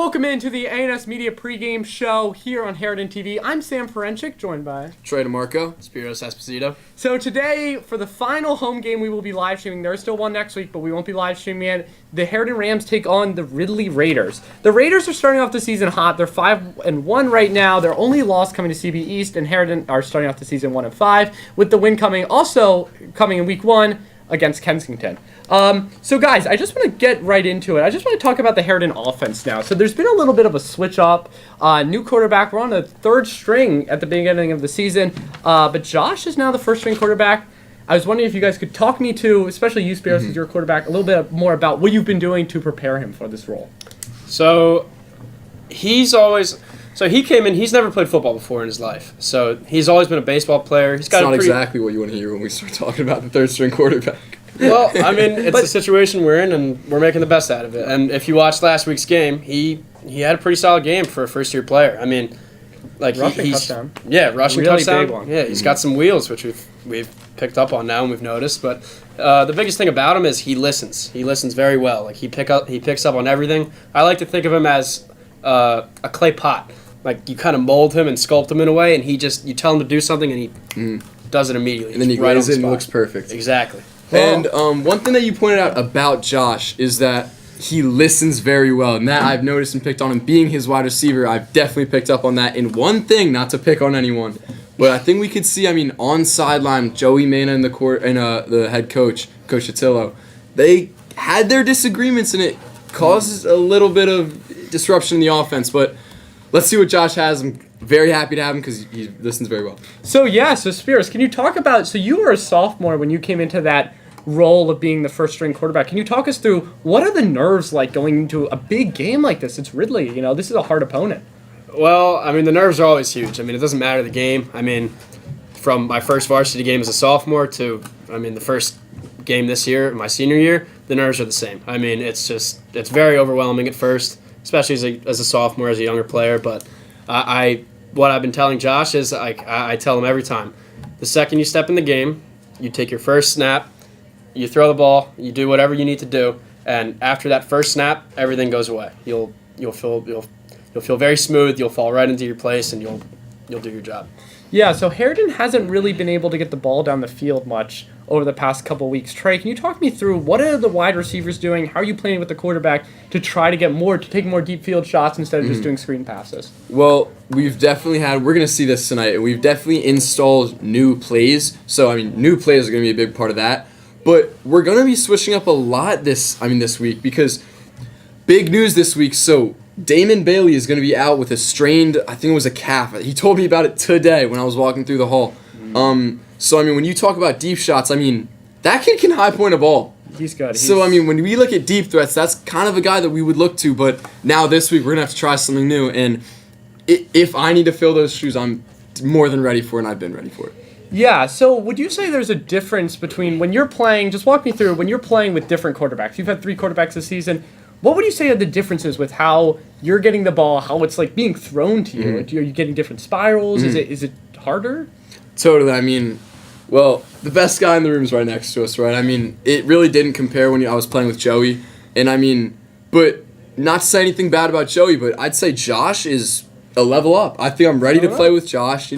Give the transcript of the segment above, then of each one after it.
welcome into the A&S Media pregame show here on HarrionTV. I'm Sam Ferencik, joined by Trey DeMarco, Spiros Esposito. So today, for the final home game, we will be live streaming. There's still one next week, but we won't be live streaming it. The Harriton Rams take on the Ridley Raiders. The Raiders are starting off the season hot. They're 5-1 right now. Their only loss coming to CB East, and Harriton are starting off the season 1-5, with the win coming in week 1 against Kensington. So guys, I just want to get right into it. I just want to talk about the Harriton offense now. So there's been a little bit of a switch up. New quarterback. We're on the third string at the beginning of the season. But Josh is now the first string quarterback. I was wondering if you guys could talk me to, especially you, Spiros, as your quarterback, a little bit more about what you've been doing to prepare him for this role. So he came in, he's never played football before in his life. So he's always been a baseball player. It's not exactly what you want to hear when we start talking about the third string quarterback. Well, I mean, it's the situation we're in, and we're making the best out of it. And if you watched last week's game, he had a pretty solid game for a first-year player. I mean, like rushing touchdown. Yeah, rushing really touchdown. Big one. Yeah, he's got some wheels, which we've picked up on now and we've noticed. But the biggest thing about him is he listens. He listens very well. Like he picks up on everything. I like to think of him as a clay pot. Like you kind of mold him and sculpt him in a way, and you tell him to do something, and he does it immediately. And then he grinds it and looks perfect. Exactly. And one thing that you pointed out about Josh is that he listens very well. And that I've noticed and picked on him. Being his wide receiver, I've definitely picked up on that. And one thing, not to pick on anyone, but I think we could see, on sideline, Joey Mena and the head coach, Coach Attillo, they had their disagreements, and it causes a little bit of disruption in the offense. But let's see what Josh has. I'm very happy to have him because he listens very well. So Spiros, can you talk about, so you were a sophomore when you came into that role of being the first string quarterback. Can you talk us through what are the nerves like going into a big game like this? It's Ridley, this is a hard opponent. Well, the nerves are always huge. It doesn't matter the game. From my first varsity game as a sophomore to, the first game this year, my senior year, the nerves are the same. It's very overwhelming at first, especially as a sophomore, as a younger player. But what I've been telling Josh is I tell him every time, the second you step in the game, you take your first snap, you throw the ball, you do whatever you need to do, and after that first snap, everything goes away. You'll feel very smooth. You'll fall right into your place, and you'll do your job. Yeah, so Harriton hasn't really been able to get the ball down the field much over the past couple weeks. Trey, can you talk me through what are the wide receivers doing? How are you playing with the quarterback to try to take more deep field shots instead of just doing screen passes? Well, we're going to see this tonight, and we've definitely installed new plays. So, new plays are going to be a big part of that. But we're going to be switching up a lot this week because big news this week. So, Damon Bailey is going to be out with a strained, I think it was a calf. He told me about it today when I was walking through the hall. So, when you talk about deep shots, that kid can high point a ball. He's good. So, when we look at deep threats, that's kind of a guy that we would look to. But now this week, we're going to have to try something new. And if I need to fill those shoes, I'm more than ready for it, and I've been ready for it. Yeah, so would you say there's a difference between when you're playing, just walk me through, when you're playing with different quarterbacks, you've had 3 quarterbacks this season, what would you say are the differences with how you're getting the ball, how it's like being thrown to you? Are you getting different spirals? Is it harder? Totally. Well, the best guy in the room is right next to us, right? It really didn't compare when I was playing with Joey. And but not to say anything bad about Joey, but I'd say Josh is a level up. I think I'm ready to play with Josh,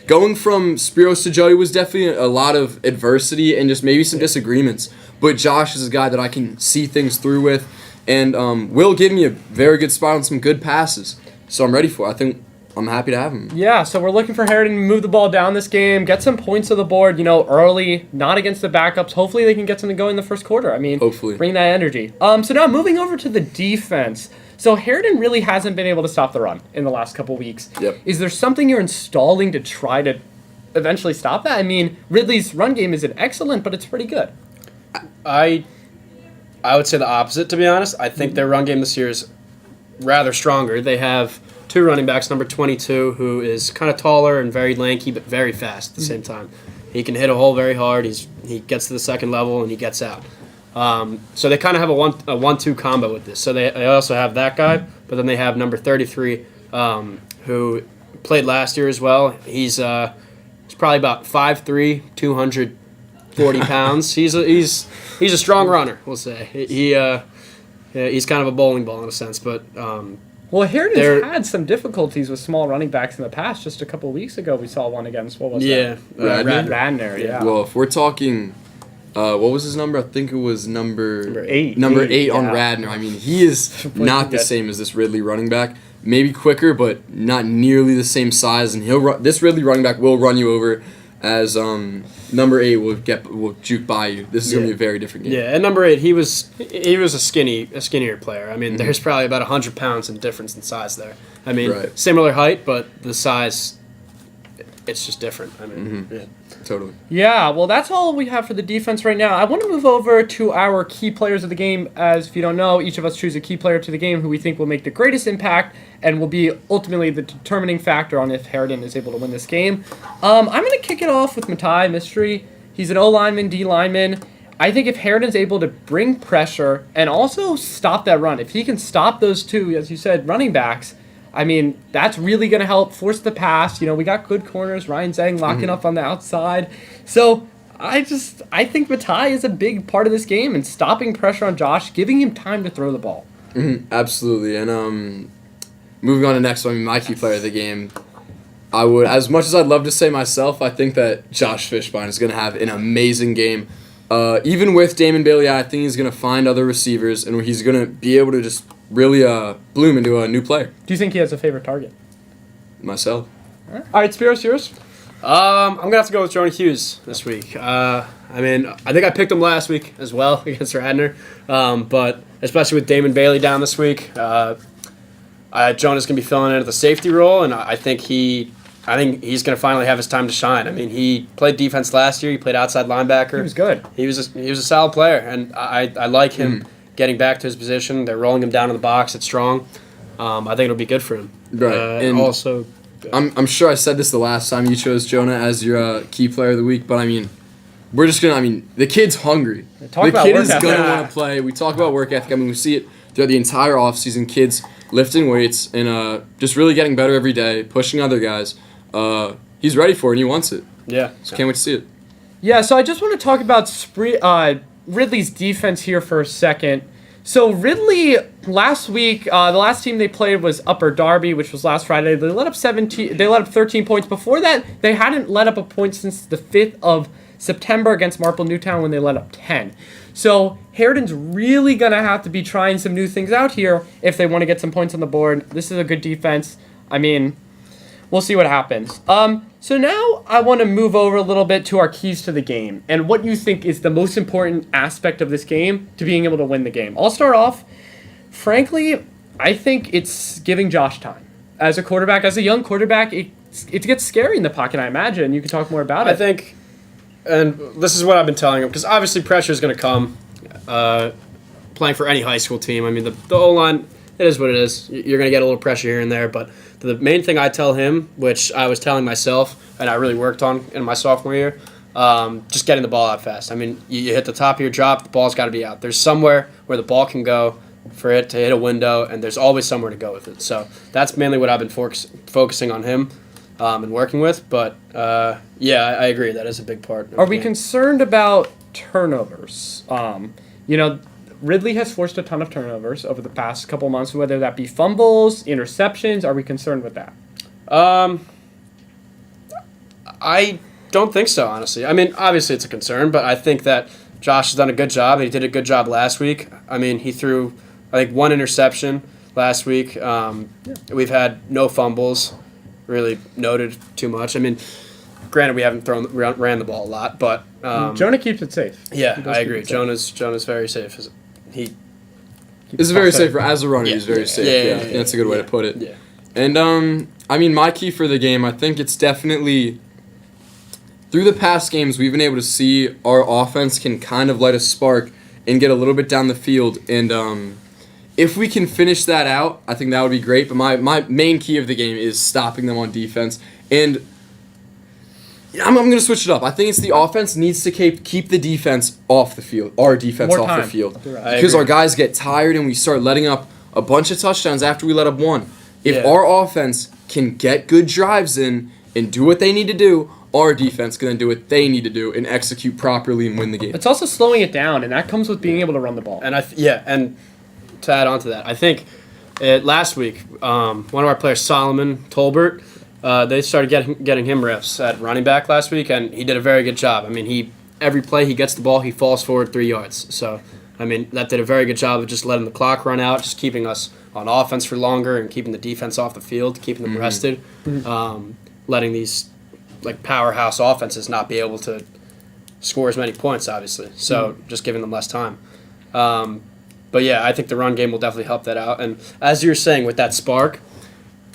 Going from Spiros to Joey was definitely a lot of adversity and just maybe some disagreements. But Josh is a guy that I can see things through with, and will give me a very good spot on some good passes. So I'm ready for it. I think I'm happy to have him. Yeah, so we're looking for Harriton to move the ball down this game, get some points to the board, early, not against the backups. Hopefully they can get something going in the first quarter. Hopefully. Bring that energy. So now moving over to the defense. So Harriton really hasn't been able to stop the run in the last couple weeks. Yep. Is there something you're installing to try to eventually stop that? Ridley's run game isn't excellent, but it's pretty good. I would say the opposite, to be honest. I think their run game this year is rather stronger. They have 2 running backs, number 22, who is kind of taller and very lanky, but very fast at the same time. He can hit a hole very hard. He gets to the second level, and he gets out. So they kind of have a 1-2 combo with this. So they also have that guy, but then they have number 33, who played last year as well. He's probably about 5'3", 240 pounds. He's a strong runner, we'll say. Yeah, he's kind of a bowling ball in a sense, but Well, Harriton's had some difficulties with small running backs in the past. Just a couple of weeks ago, we saw one against, what was that? Radner, yeah. Well, if we're talking, what was his number? I think it was number 8. Number 8 on Radner. I mean, he is not the same as this Ridley running back. Maybe quicker, but not nearly the same size. And this Ridley running back will run you over, as number 8 will juke by you. This is gonna be a very different game. Yeah, and number 8, he was a skinnier player. I mean, there's probably about 100 pounds in difference in size there. I mean, similar height, but the size, it's just different. I mean, yeah. Totally. Yeah, well, that's all we have for the defense right now. I want to move over to our key players of the game. As if you don't know, each of us choose a key player to the game who we think will make the greatest impact and will be ultimately the determining factor on if Harriton is able to win this game. I'm going to kick it off with Matai Mystery. He's an O lineman, D lineman. I think if Harriton's able to bring pressure and also stop that run, if he can stop those two, as you said, running backs, I mean, that's really going to help force the pass. You know, we got good corners. Ryan Zhang locking up on the outside. So I think Matai is a big part of this game and stopping pressure on Josh, giving him time to throw the ball. Absolutely. And moving on to next one, my key player of the game, I would, as much as I'd love to say myself, I think that Josh Fishbein is going to have an amazing game. Even with Damon Bailey, I think he's going to find other receivers and he's going to be able to just really bloom into a new player. Do you think he has a favorite target? Myself. All right, Spiros, yours? I'm going to have to go with Jonah Hughes this week. I mean, I think I picked him last week as well against Radner, but especially with Damon Bailey down this week, Jonah's going to be filling in at the safety role, and I think he's going to finally have his time to shine. I mean, he played defense last year. He played outside linebacker. He was good. He was a solid player, and I like him getting back to his position. They're rolling him down in the box. It's strong. I think it'll be good for him. Right. And also, I'm sure I said this the last time you chose Jonah as your key player of the week, but I mean, we're just going to, I mean, the kid's hungry. The kid is going to want to play. We talk about work ethic. I mean, we see it throughout the entire offseason. Kids lifting weights and just really getting better every day, pushing other guys. He's ready for it, and he wants it. Yeah. So can't wait to see it. Yeah, so I just want to talk about Ridley's defense here for a second. So Ridley, last week, the last team they played was Upper Darby, which was last Friday. They let up 13 points. Before that, they hadn't let up a point since the 5th of September against Marple Newtown when they let up 10. So Harriton's really going to have to be trying some new things out here if they want to get some points on the board. This is a good defense. I mean, we'll see what happens. So now I want to move over a little bit to our keys to the game and what you think is the most important aspect of this game to being able to win the game. I'll start off. Frankly, I think it's giving Josh time. As a quarterback, as a young quarterback, it gets scary in the pocket, I imagine. You can talk more about it. I think, and this is what I've been telling him, because obviously pressure is going to come playing for any high school team. I mean, the O-line, it is what it is. You're going to get a little pressure here and there, but the main thing I tell him, which I was telling myself, and I really worked on in my sophomore year, just getting the ball out fast. I mean, you hit the top of your drop, the ball's got to be out. There's somewhere where the ball can go for it to hit a window, and there's always somewhere to go with it. So that's mainly what I've been focusing on him and working with. But, yeah, I agree. That is a big part. Are we concerned about turnovers? Ridley has forced a ton of turnovers over the past couple months, whether that be fumbles, interceptions. Are we concerned with that? I don't think so, honestly. I mean, obviously it's a concern, but I think that Josh has done a good job. He did a good job last week. I mean, he threw, I think, 1 interception last week. We've had no fumbles, really noted too much. I mean, granted, we haven't ran the ball a lot, but Jonah keeps it safe. Yeah, I agree. Jonah's very safe. He is very safe as a runner. He's very safe. Yeah, that's a good way to put it. Yeah. And I mean, my key for the game, I think it's definitely through the past games we've been able to see our offense can kind of light a spark and get a little bit down the field. And if we can finish that out, I think that would be great. But my main key of the game is stopping them on defense. And I'm going to switch it up. I think it's the offense needs to keep the defense off the field, our defense off the field. Because our guys get tired and we start letting up a bunch of touchdowns after we let up one. If our offense can get good drives in and do what they need to do, our defense can then do what they need to do and execute properly and win the game. It's also slowing it down, and that comes with being able to run the ball. And and to add on to that, I think last week, one of our players, Solomon Tolbert, they started getting him reps at running back last week, and he did a very good job. I mean, every play he gets the ball, he falls forward 3 yards. So, I mean, that did a very good job of just letting the clock run out, just keeping us on offense for longer and keeping the defense off the field, keeping them rested, letting these powerhouse offenses not be able to score as many points, obviously. So just giving them less time. But yeah, I think the run game will definitely help that out. And as you were saying, with that spark,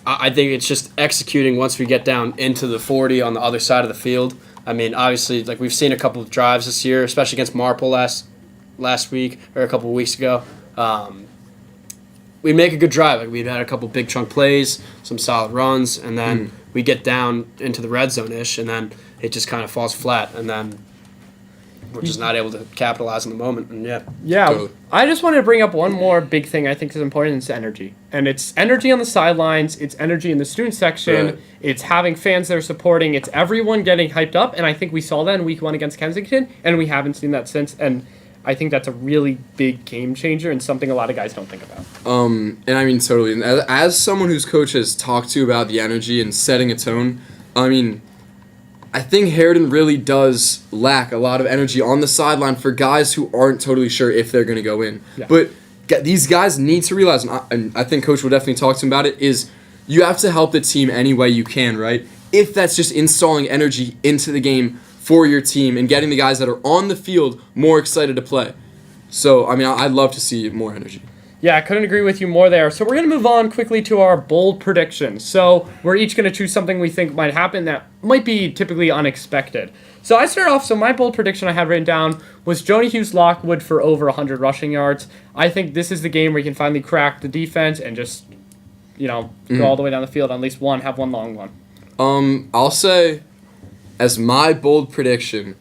I think it's just executing once we get down into the 40 on the other side of the field. I mean, obviously, we've seen a couple of drives this year, especially against Marple last week or a couple of weeks ago. We make a good drive. We've had a couple big chunk plays, some solid runs, and then we get down into the red zone-ish, and then it just kind of falls flat, and then we're just not able to capitalize in the moment. And Yeah, totally. I just wanted to bring up one more big thing I think is important. It's energy. And it's energy on the sidelines. It's energy in the student section. Right. It's having fans that are supporting. It's everyone getting hyped up. And I think we saw that in week 1 against Kensington, and we haven't seen that since. And I think that's a really big game changer and something a lot of guys don't think about. And I mean, totally. And as someone whose coach has talked to about the energy and setting a tone, I mean, I think Harriton really does lack a lot of energy on the sideline for guys who aren't totally sure if they're going to go in. Yeah. But these guys need to realize, and I think Coach will definitely talk to him about it, is you have to help the team any way you can, right? If that's just installing energy into the game for your team and getting the guys that are on the field more excited to play. So, I mean, I'd love to see more energy. Yeah, I couldn't agree with you more there. So we're going to move on quickly to our bold predictions. So we're each going to choose something we think might happen that might be typically unexpected. So I start off, so my bold prediction I had written down was Joni Hughes-Lockwood for over 100 rushing yards. I think this is the game where you can finally crack the defense and just, go all the way down the field on at least one, have one long one. I'll say, as my bold prediction,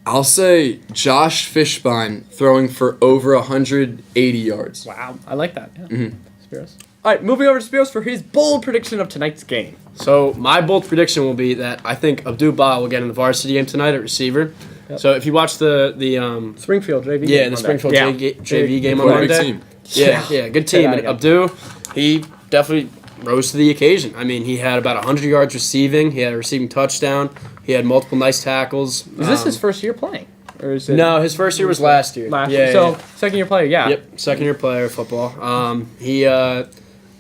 I'll say Josh Fishbein throwing for over 180 yards. Wow, I like that. Yeah. Spiros. All right, moving over to Spiros for his bold prediction of tonight's game. So my bold prediction will be that I think Abdul-Bah will get in the varsity game tonight at receiver. Yep. So if you watch the Springfield JV game, the Springfield JV game on Monday, good team. And Abdul, he definitely rose to the occasion. I mean, he had about 100 yards receiving. He had a receiving touchdown. He had multiple nice tackles. Is this his first year playing? Or is it? No, his first year was last year. So, second year player, yeah. Yep, second year player football. He had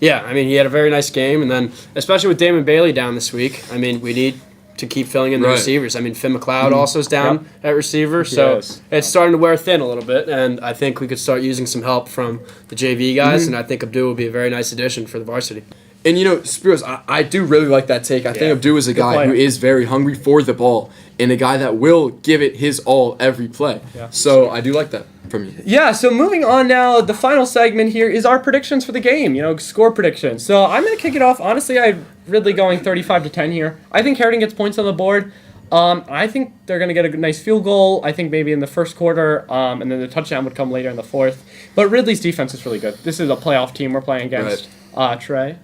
a very nice game. And then, especially with Damon Bailey down this week, I mean, we need to keep filling in the receivers. I mean, Finn McLeod also is down at receiver. So, it's starting to wear thin a little bit. And I think we could start using some help from the JV guys. And I think Abdul will be a very nice addition for the varsity. And, Spiros, I do really like that take. I think Abdul is a guy who is very hungry for the ball and a guy that will give it his all every play. Yeah. So I do like that from you. Yeah, so moving on now, the final segment here is our predictions for the game, score predictions. So I'm going to kick it off. Honestly, I'm Ridley going 35-10 here. I think Harriton gets points on the board. I think they're going to get a nice field goal, I think maybe in the first quarter, and then the touchdown would come later in the fourth. But Ridley's defense is really good. This is a playoff team we're playing against. Trey?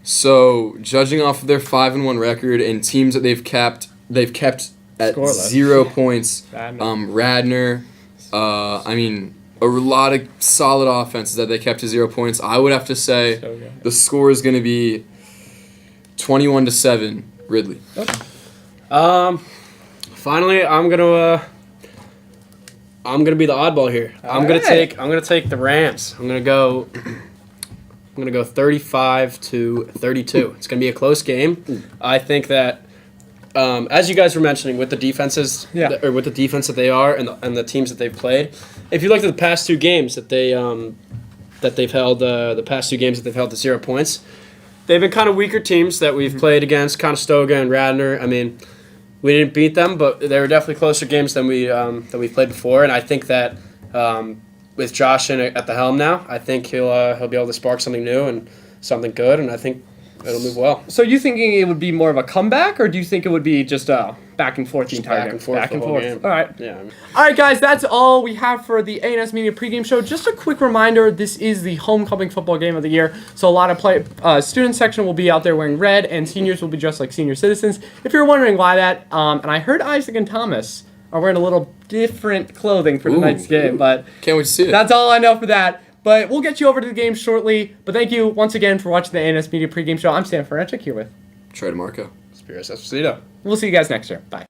So, judging off of their 5-1 record and teams that they've kept at Scoreless. 0 points. Radnor. A lot of solid offenses that they kept to 0 points. I would have to say the score is going to be 21-7 Ridley. Okay. Finally, I'm gonna be the oddball here. I'm gonna take the Rams. I'm gonna go 35-32. It's gonna be a close game. I think that, as you guys were mentioning, with the defenses, or with the defense that they are, and the teams that they've played, if you look at the past two games that they've held, to 0 points, they've been kind of weaker teams that we've played against, Conestoga and Radnor. I mean, we didn't beat them, but they were definitely closer games than we've played before, and I think that. With Josh at the helm now, I think he'll be able to spark something new and something good, and I think it'll move well. So you thinking it would be more of a comeback, or do you think it would be just back and forth the entire game? Back and forth. Game. All right. Yeah. All right, guys, that's all we have for the A&S Media pregame show. Just a quick reminder, this is the homecoming football game of the year, so a lot of student section will be out there wearing red, and seniors will be dressed like senior citizens. If you're wondering why that, and I heard Isaac and Thomas are wearing a little different clothing for tonight's game, but can't wait to see it. That's all I know for that. But we'll get you over to the game shortly. But thank you once again for watching the A&S Media pregame show. I'm Stan Ferenchik here with Trey DeMarco. Spiros Esposito. We'll see you guys next year. Bye.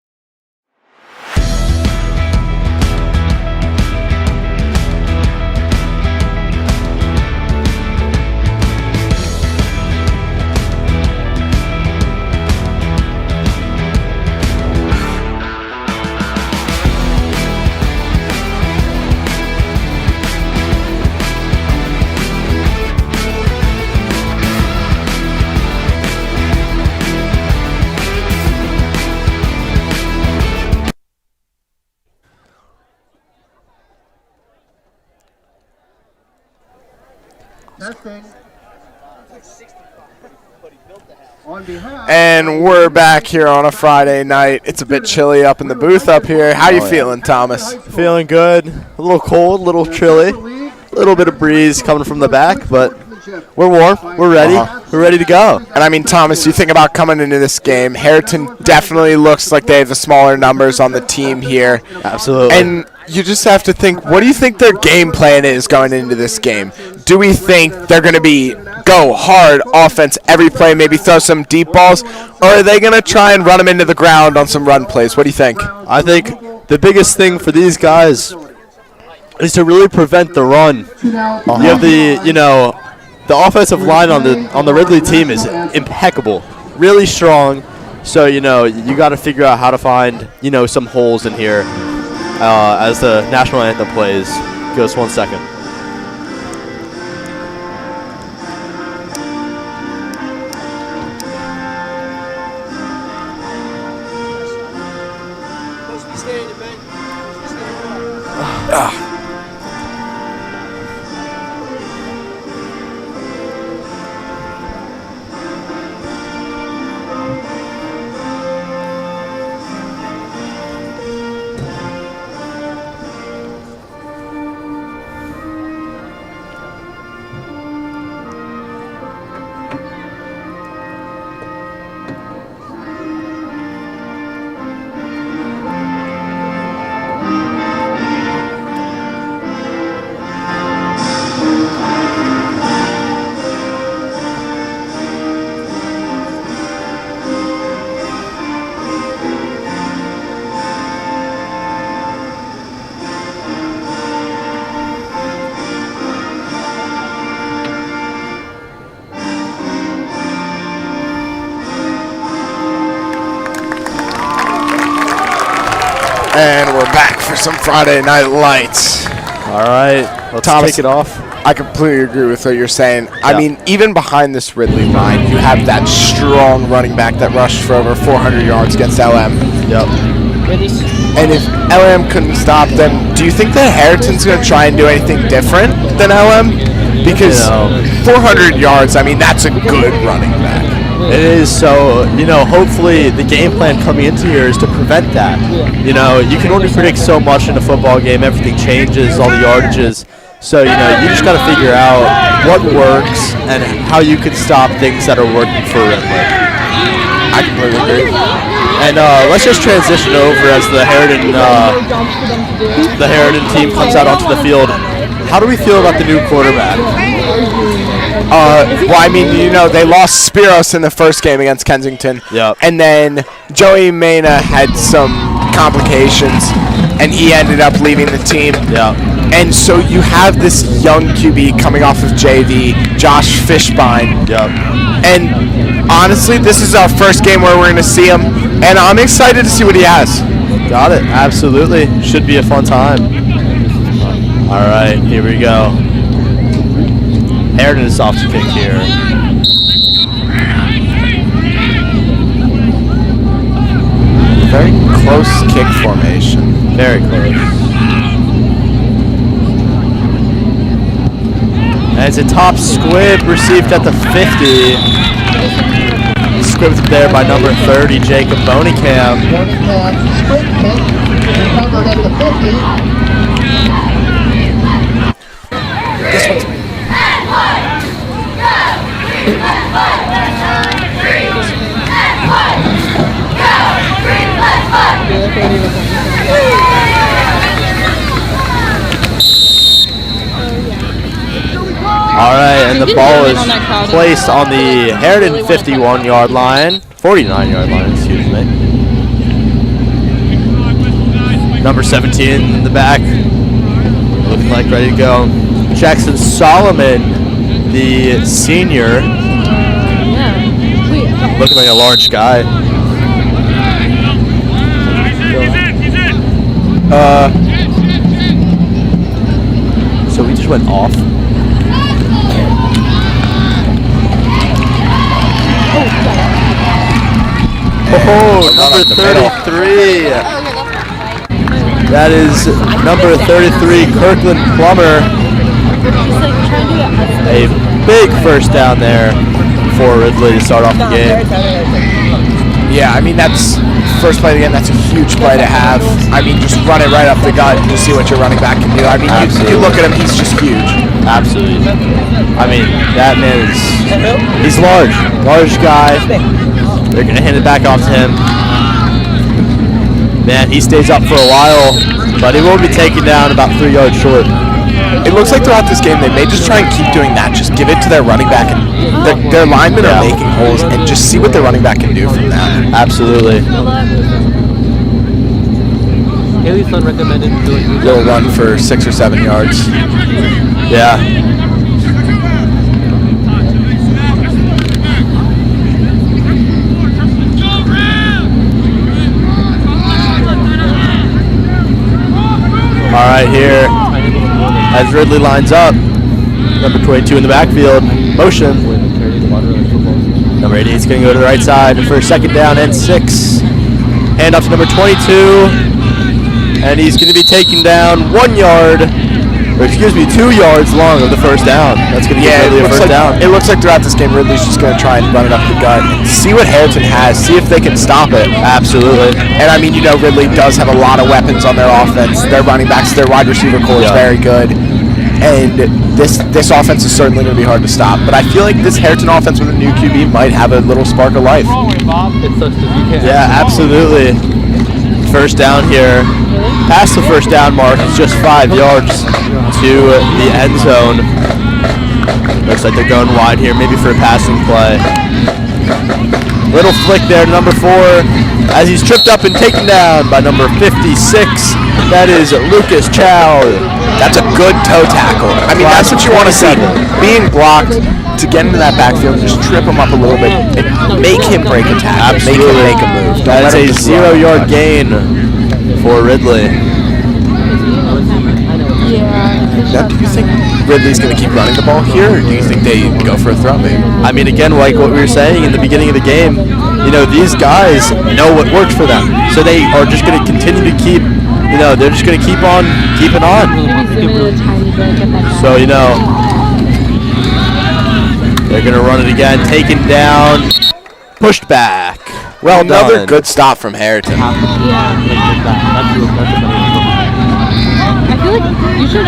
And we're back here on a Friday night. It's a bit chilly up in the booth up here. How you feeling, Thomas? Feeling good. A little cold, a little chilly. A little bit of breeze coming from the back, but we're warm. We're ready. We're ready to go. And I mean, Thomas, you think about coming into this game. Harriton definitely looks like they have the smaller numbers on the team here. Absolutely. And you just have to think, what do you think their game plan is going into this game? Do we think they're going to go hard offense every play, maybe throw some deep balls, or are they going to try and run them into the ground on some run plays? What do you think? I think the biggest thing for these guys is to really prevent the run. You have the offensive line on the Ridley team is impeccable, really strong. So you got to figure out how to find some holes in here as the national anthem plays. Give us 1 second. And we're back for some Friday Night Lights. All right, let's Thomas, take it off. I completely agree with what you're saying. Yeah. I mean, even behind this Ridley line, you have that strong running back that rushed for over 400 yards against LM. Yep. And if LM couldn't stop them, do you think that Harriton's going to try and do anything different than LM? Because 400 yards, I mean, that's a good running back. It is, so, hopefully the game plan coming into here is to prevent that. You can only predict so much in a football game. Everything changes, all the yardages. So, you just got to figure out what works and how you can stop things that are working for Ridley. I completely agree. And let's just transition over as the Harriton team comes out onto the field. How do we feel about the new quarterback? Well, I mean, they lost Spiros in the first game against Kensington. Yep. And then Joey Mena had some complications, and he ended up leaving the team. Yeah. And so you have this young QB coming off of JV, Josh Fishbein. Yep. And honestly, this is our first game where we're going to see him, and I'm excited to see what he has. Got it. Absolutely. Should be a fun time. All right, here we go. Harriton is off to kick here. Very close kick formation. Very close. And it's a top squib received at the 50. Squibbed there by number 30, Jacob Boneycam. Squib kick, recovered at the 50. This one's All right, and the ball is placed on the Harriton 51-yard line, 49-yard line, excuse me. Number 17 in the back, looking like ready to go. Jackson Solomon, the senior, looking like a large guy. So we just went off. Oh, number 33. That is number 33, Kirkland Plummer. A big first down there for Ridley to start off the game. Yeah, I mean, that's first play of the game. That's a huge play to have. I mean, just run it right up the gut and just see what your running back can do. I mean, you look at him, he's just huge. Absolutely. I mean, that man is, he's large guy. They're going to hand it back off to him. Man, he stays up for a while, but he will be taken down about 3 yards short. It looks like throughout this game they may just try and keep doing that. Just give it to their running back, and their linemen are making holes, and just see what their running back can do from that. Absolutely. Haley's son recommended doing a Little run for 6 or 7 yards. Yeah. All right, here, as Ridley lines up, number 22 in the backfield, motion. Number 88 is going to go to the right side for a second down and 6. Hand off to number 22, and he's going to be taken down 1 yard, or excuse me, 2 yards long of the first down. That's going to get Ridley a first down. It looks like throughout this game, Ridley's just going to try and run it up the gut and see what Harriton has, see if they can stop it. Absolutely. And I mean, you know, Ridley does have a lot of weapons on their offense. Their running backs, their wide receiver core is very good. And this offense is certainly going to be hard to stop. But I feel like this Harriton offense with a new QB might have a little spark of life. Yeah, absolutely. First down here. Past the first down mark, it's just 5 yards to the end zone. Looks like they're going wide here, maybe for a passing play. Little flick there to number 4 as he's tripped up and taken down by number 56. That is Lucas Chow. That's a good toe tackle. I mean, that's what you want to see. Being blocked, to get into that backfield, just trip him up a little bit and make him break a tackle. Absolutely. Make him move. That is a 0 yard gain for Ridley. Now, do you think Ridley's going to keep running the ball here, or do you think they go for a throw maybe? I mean, again, like what we were saying in the beginning of the game, you know, these guys know what works for them. So they are just going to continue to keep, you know, they're just going to keep on keeping on. So, you know, they're going to run it again, taken down, pushed back. Well Another done. good stop from Harriton. I feel like you should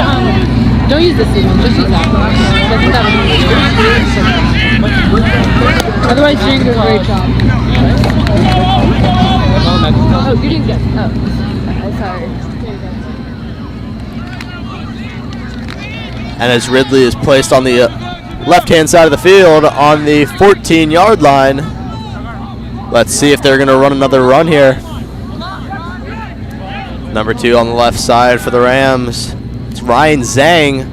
don't use this season, just use that. I think that would be otherwise you're doing a great job. Oh, you didn't get sorry. And as Ridley is placed on the left-hand side of the field on the 14-yard line, let's see if they're going to run another run here. Number 2 on the left side for the Rams. It's Ryan Zhang.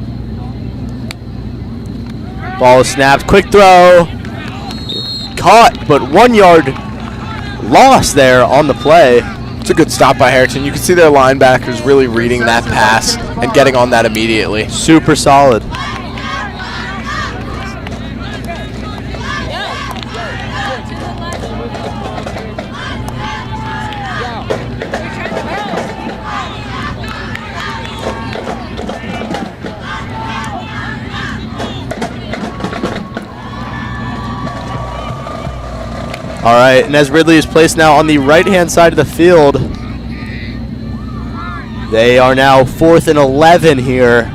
Ball is snapped. Quick throw. Caught, but 1 yard loss there on the play. It's a good stop by Harriton. You can see their linebackers really reading that pass and getting on that immediately. Super solid. All right, and as Ridley is placed now on the right-hand side of the field, they are now 4th and 11 here.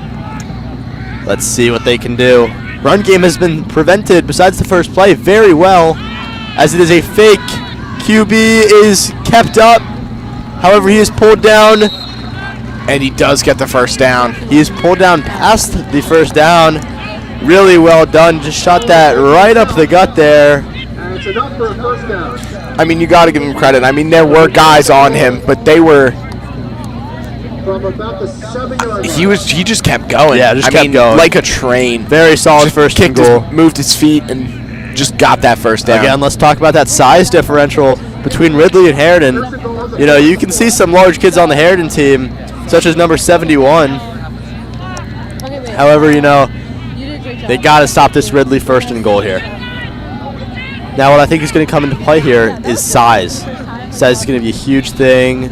Let's see what they can do. Run game has been prevented, besides the first play, very well, as it is a fake. QB is kept up. However, he is pulled down. And he does get the first down. He is pulled down past the first down. Really well done. Just shot that right up the gut there. And it's enough for a first down. I mean, you got to give him credit. I mean, there were guys on him, but they were. From about the 7-yard line. He just kept going. Yeah, just I kept mean, going. like a train. Very solid Just first and kicked goal. moved his feet and just got that first down. Again, let's talk about that size differential between Ridley and Harriton. You know, you can see some large kids on the Harriton team, such as number 71. However, you know, they got to stop this Ridley first and goal here. Now, what I think is going to come into play here is size. Size is going to be a huge thing.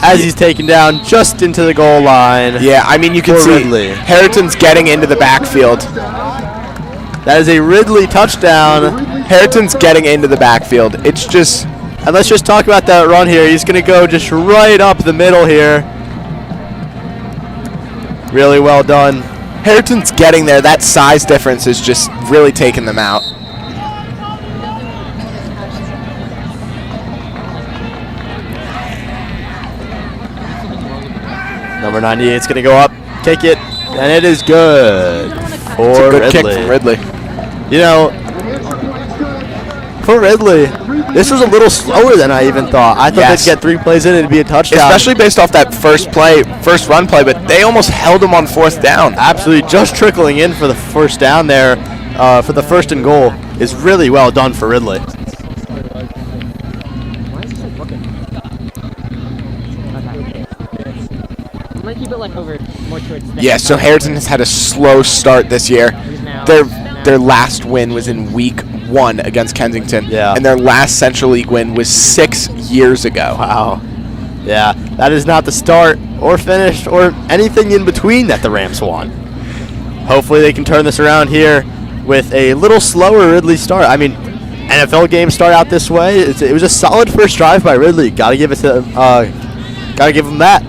As he's taken down just into the goal line. Yeah, I mean, you can For see Ridley. Harriton's getting into the backfield. That is a Ridley touchdown. Harriton's getting into the backfield. It's just, And let's just talk about that run here. He's going to go just right up the middle here. Really well done. Harriton's getting there. That size difference is just really taking them out. Number 98 is going to go up, kick it, and it is good for It's a good Ridley. kick from Ridley. You know, for Ridley, this was a little slower than I even thought. I thought Yes. they'd get 3 plays in and it'd be a touchdown. Especially based off that first run play, but they almost held him on fourth down. Absolutely, just trickling in for the first down there, for the first and goal is really well done for Ridley. Keep it like over more towards the Yeah, so Harriton has had a slow start this year. Their last win was in week 1 against Kensington. Yeah. And their last Central League win was 6 years ago. Wow. Yeah, that is not the start or finish or anything in between that the Rams won. Hopefully they can turn this around here with a little slower Ridley start. I mean, NFL games start out this way. It was a solid first drive by Ridley. Gotta give it to, gotta give him that.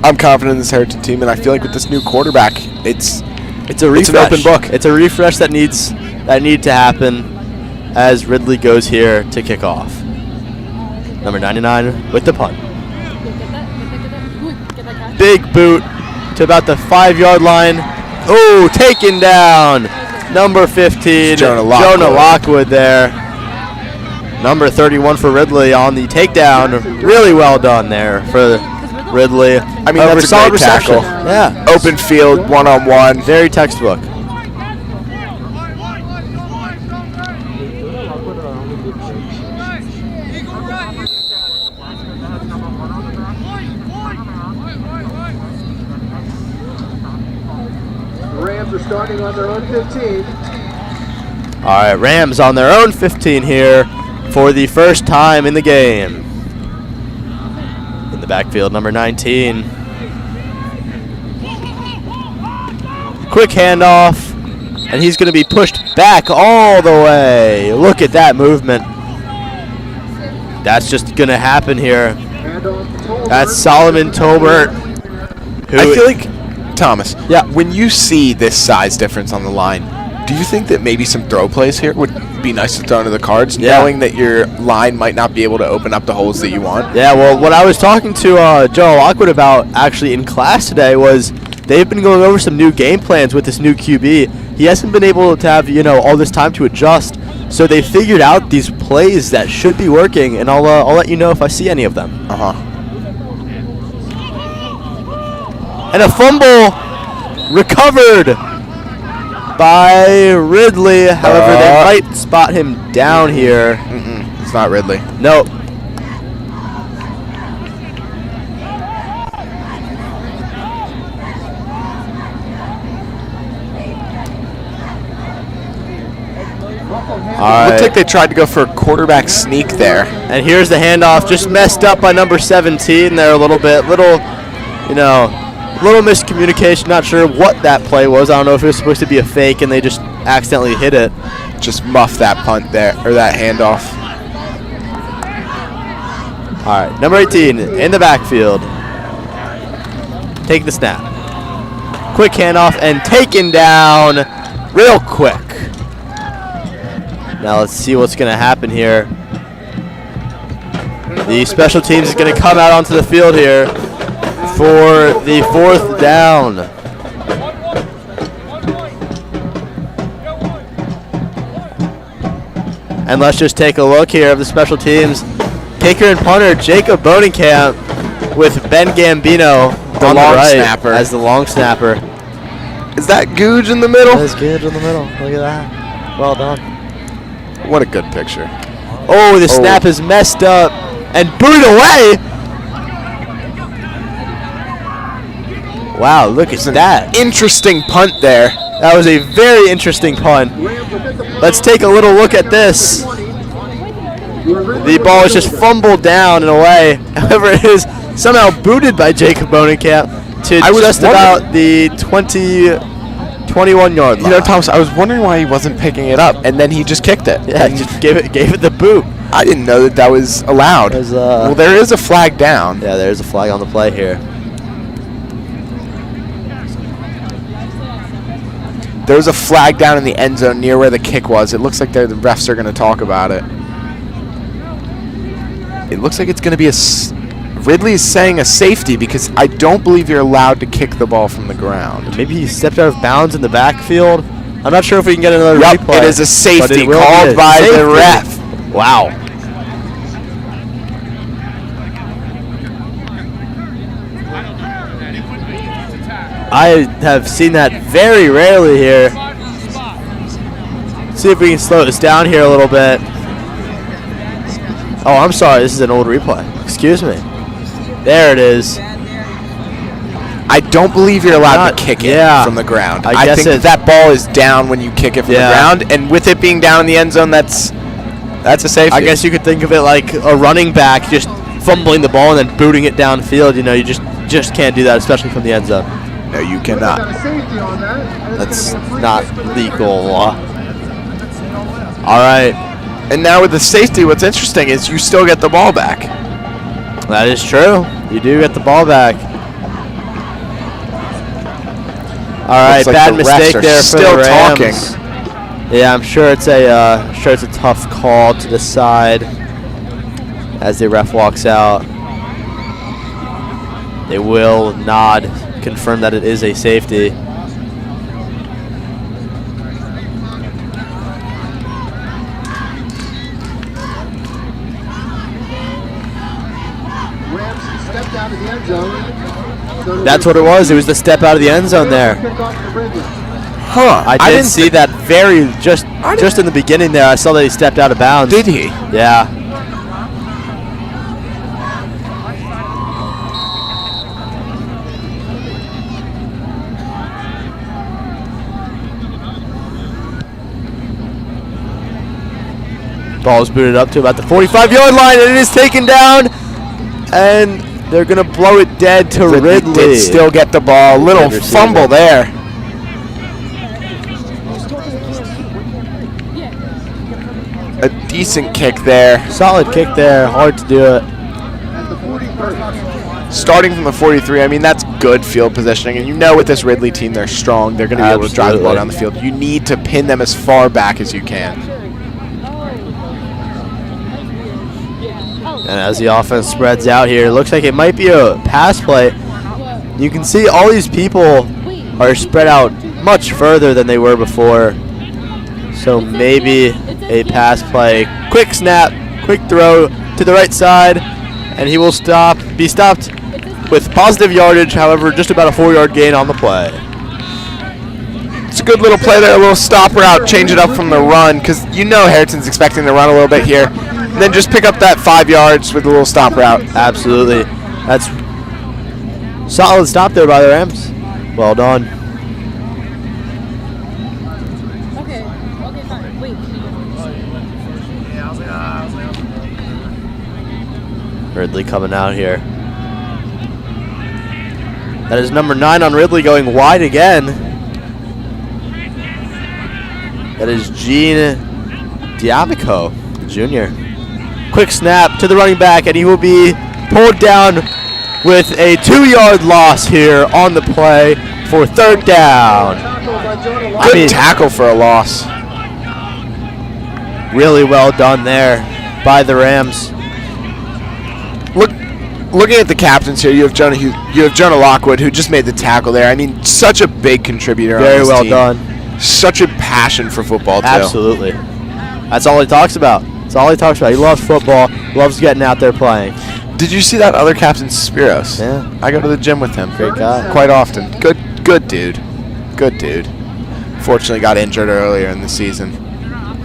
I'm confident in this Harriton team, and I feel like with this new quarterback, it's a refresh. an open book. It's a refresh that need to happen as Ridley goes here to kick off. Number 99 with the punt. Big boot to about the 5-yard line. Oh, taken down. Number 15, Jonah Lockwood. Lockwood there. Number 31 for Ridley on the takedown. Really well done there for Ridley. I mean, that's a solid great tackle. reception. Yeah. Open field, one-on-one. Very textbook. The Rams are starting on their own 15. All right, Rams on their own 15 here for the first time in the game. In the backfield, number 19. Quick handoff, and he's going to be pushed back all the way. Look at that movement. That's just going to happen here. That's Solomon Tolbert. I feel like, Thomas, Yeah. when you see this size difference on the line, do you think that maybe some throw plays here would be nice to throw into the cards, Yeah. knowing that your line might not be able to open up the holes that you want? Yeah, well, what I was talking to Joe Lockwood about actually in class today was they've been going over some new game plans with this new QB. He hasn't been able to have, all this time to adjust. So they figured out these plays that should be working, and I'll let you know if I see any of them. And a fumble recovered by Ridley. However, they might spot him down here. It's not Ridley. Nope. All right. Looks like they tried to go for a quarterback sneak there. And here's the handoff, just messed up by number 17 there a little bit. Little miscommunication. Not sure what that play was. I don't know if it was supposed to be a fake and they just accidentally hit it. Just muff that punt there, or that handoff. All right, number 18 in the backfield. Take the snap. Quick handoff and taken down real quick. Now let's see what's going to happen here. The special teams is going to come out onto the field here for the 4th down. And let's just take a look here of the special teams. Kicker and punter Jacob Bodenkamp with Ben Gambino on the long right snapper. as the long snapper. Is that Googe in the middle? That is good in the middle. Look at that. Well done. What a good picture. Oh, the snap is messed up and booted away. Wow, look at that. Interesting punt there. That was a very interesting punt. Let's take a little look at this. The ball is just fumbled down and away. However, it is somehow booted by Jacob Bodenkamp to just about the 21-yard line. You know, Thomas, I was wondering why he wasn't picking it up, and then he just kicked it. Yeah, he just gave it the boot. I didn't know that was allowed. Well, there is a flag down. Yeah, there's a flag on the play here. There's a flag down in the end zone near where the kick was. It looks like the refs are going to talk about it. It looks like it's going to be Ridley is saying a safety because I don't believe you're allowed to kick the ball from the ground. Maybe he stepped out of bounds in the backfield. I'm not sure if we can get another replay. It is a safety but called by the ref. Wow. I have seen that very rarely here. See if we can slow this down here a little bit. Oh, I'm sorry. This is an old replay. Excuse me. There it is. I don't believe you're allowed to kick it from the ground. I think that ball is down when you kick it from the ground, and with it being down in the end zone, that's a safety. I guess you could think of it like a running back just fumbling the ball and then booting it downfield. You know, you just can't do that, especially from the end zone. No, you cannot. That's not legal. All right. And now with the safety, what's interesting is you still get the ball back. That is true. You do get the ball back. All right, like bad the mistake refs are there for still the Rams. talking. Yeah, I'm sure it's a tough call to decide as the ref walks out. They will nod, confirm that it is a safety. That's what it was. It was the step out of the end zone there. Huh. I didn't see that just in the beginning there. I saw that he stepped out of bounds. Did he? Yeah. Ball is booted up to about the 45-yard line, and it is taken down. And they're going to blow it dead to Ridley. Did still get the ball. Little fumble there. A decent kick there. Solid kick there. Hard to do it. Starting from the 43, I mean, that's good field positioning. And you know with this Ridley team, they're strong. They're going to be able to drive the ball down the field. You need to pin them as far back as you can. And as the offense spreads out here, it looks like it might be a pass play. You can see all these people are spread out much further than they were before. So maybe a pass play. Quick snap, quick throw to the right side, and he will be stopped with positive yardage. However, just about a 4-yard gain on the play. It's a good little play there, a little stop route, change it up from the run, because you know Harriton's expecting to run a little bit here. Then just pick up that 5 yards with a little stop route. Absolutely. That's solid stop there by the Rams. Well done. Okay, fine. Wait. Ridley coming out here. That is number 9 on Ridley going wide again. That is Gene Diamico, Jr. Quick snap to the running back, and he will be pulled down with a 2-yard loss here on the play for 3rd down. Good tackle for a loss. Really well done there by the Rams. Looking at the captains here, you have Jonah Lockwood, who just made the tackle there. I mean, such a big contributor. Very on this well team. done. Such a passion for football, too. Absolutely. That's all he talks about. That's all he talks about. He loves football, loves getting out there playing. Did you see that other captain, Spiros? Yeah. I go to the gym with him. Great guy. Quite often. Good dude. Good dude. Fortunately got injured earlier in the season.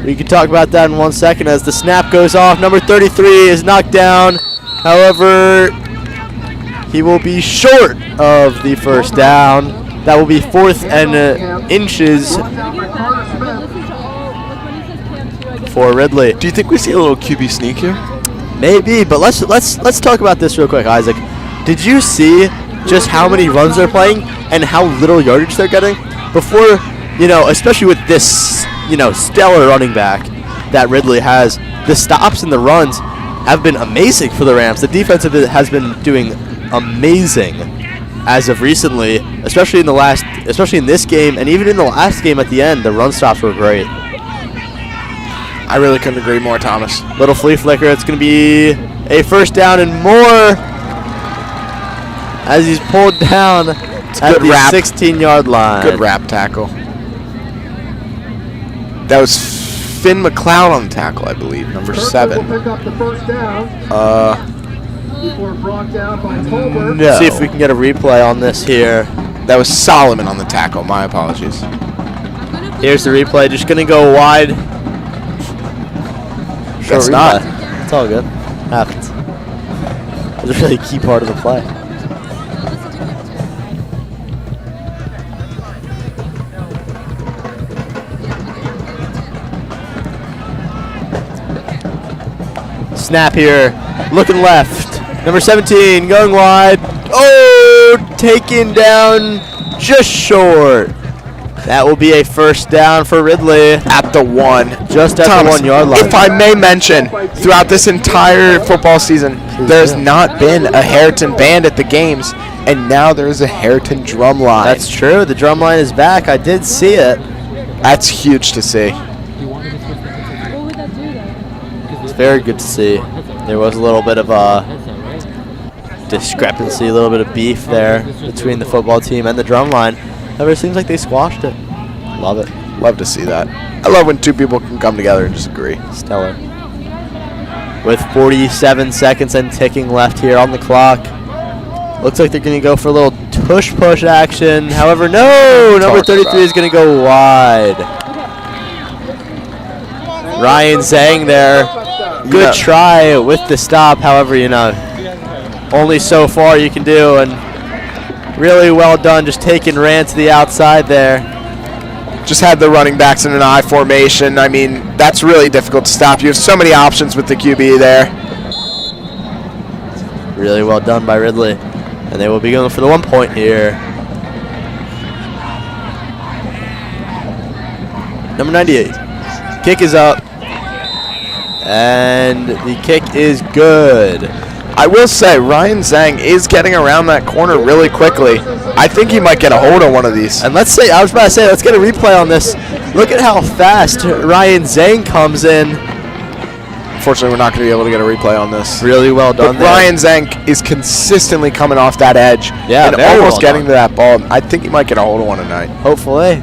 We can talk about that in 1 second as the snap goes off. Number 33 is knocked down. However, he will be short of the first down. That will be 4th and inches for Ridley. Do you think we see a little QB sneak here? Maybe, but let's talk about this real quick, Isaac. Did you see just how many runs they're playing and how little yardage they're getting? Before, especially with this, stellar running back that Ridley has, the stops and the runs have been amazing for the Rams. The defense has been doing amazing as of recently, especially in this game, and even in the last game at the end, the run stops were great. I really couldn't agree more, Thomas. Little flea flicker. It's going to be a first down and more as he's pulled down at the 16-yard line. Good wrap tackle. That was Finn McLeod on the tackle, I believe, number 7. Will pick up the first down before brought down by Tolbert. No. See if we can get a replay on this here. That was Solomon on the tackle. My apologies. Here's the replay. Just going to go wide. That's not. It's all good. Happens. It's a really key part of the play. Snap here. Looking left. Number 17 going wide. Oh, taken down just short. That will be a first down for Ridley. At the 1. Just at Thomas, the 1 yard line. If I may mention, throughout this entire football season, there's not been a Harriton band at the games, and now there's a Harriton drum line. That's true. The drum line is back. I did see it. That's huge to see. It's very good to see. There was a little bit of a discrepancy, a little bit of beef there between the football team and the drum line. However, it seems like they squashed it. Love it. Love to see that. I love when two people can come together and just agree. Stellar. With 47 seconds and ticking left here on the clock. Looks like they're going to go for a little tush-push action. However, no! Number 33 is going to go wide. Ryan Zhang there. Good try with the stop. However, only so far you can do. And really well done, just ran to the outside there. Just had the running backs in an I formation. I mean, that's really difficult to stop. You have so many options with the QB there. Really well done by Ridley. And they will be going for the 1 point here. Number 98. Kick is up. And the kick is good. I will say, Ryan Zhang is getting around that corner really quickly. I think he might get a hold on one of these. And let's get a replay on this. Look at how fast Ryan Zhang comes in. Unfortunately, we're not going to be able to get a replay on this. Really well done there. Ryan Zhang is consistently coming off that edge and almost getting to that ball. I think he might get a hold of one tonight. Hopefully.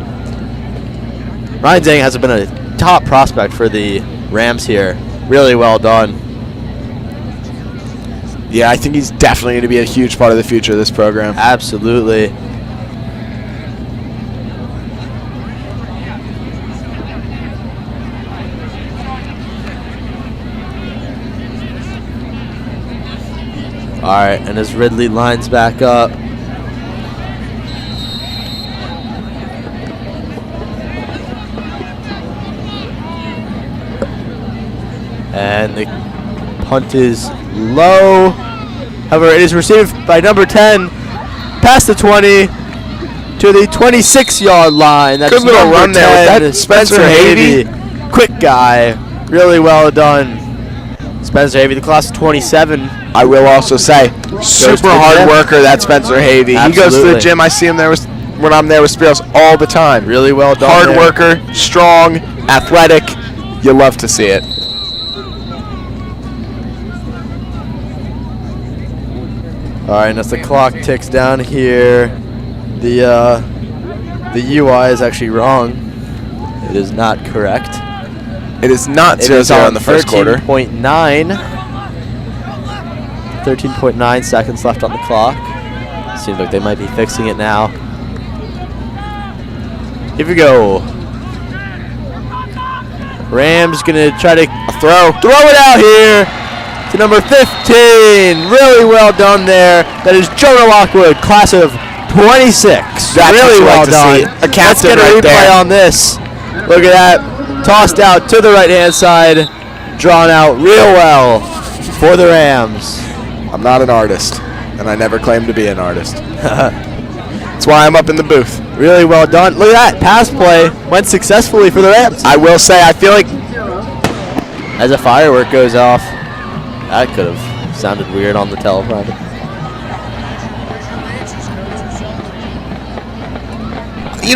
Ryan Zhang has been a top prospect for the Rams here. Really well done. Yeah, I think he's definitely going to be a huge part of the future of this program. Absolutely. All right, and as Ridley lines back up. And the punt is low. However, it is received by number 10 past the 20 to the 26-yard line. That's good little run there with that Spencer Havey. Quick guy. Really well done. Spencer Havey, the class of 27. I will also say, super hard worker, that Spencer Havey. Absolutely. He goes to the gym. I see him there when I'm there with Spiros all the time. Really well done. Hard worker, strong, athletic. You love to see it. All right, and as the clock ticks down here, the UI is actually wrong. It is not correct. It is not It 0-0 is on in the first quarter. 13.9 seconds left on the clock. Seems like they might be fixing it now. Here we go. Rams gonna try to throw it out here to number 15. Really well done there. That is Jonah Lockwood, class of 26. That's really what you like well to done. see. A Let's captain get a right replay there. on this. Look at that. Tossed out to the right-hand side. Drawn out real well for the Rams. I'm not an artist, and I never claimed to be an artist. That's why I'm up in the booth. Really well done. Look at that. Pass play went successfully for the Rams. I will say, I feel like As a firework goes off. That could have sounded weird on the teleprompter.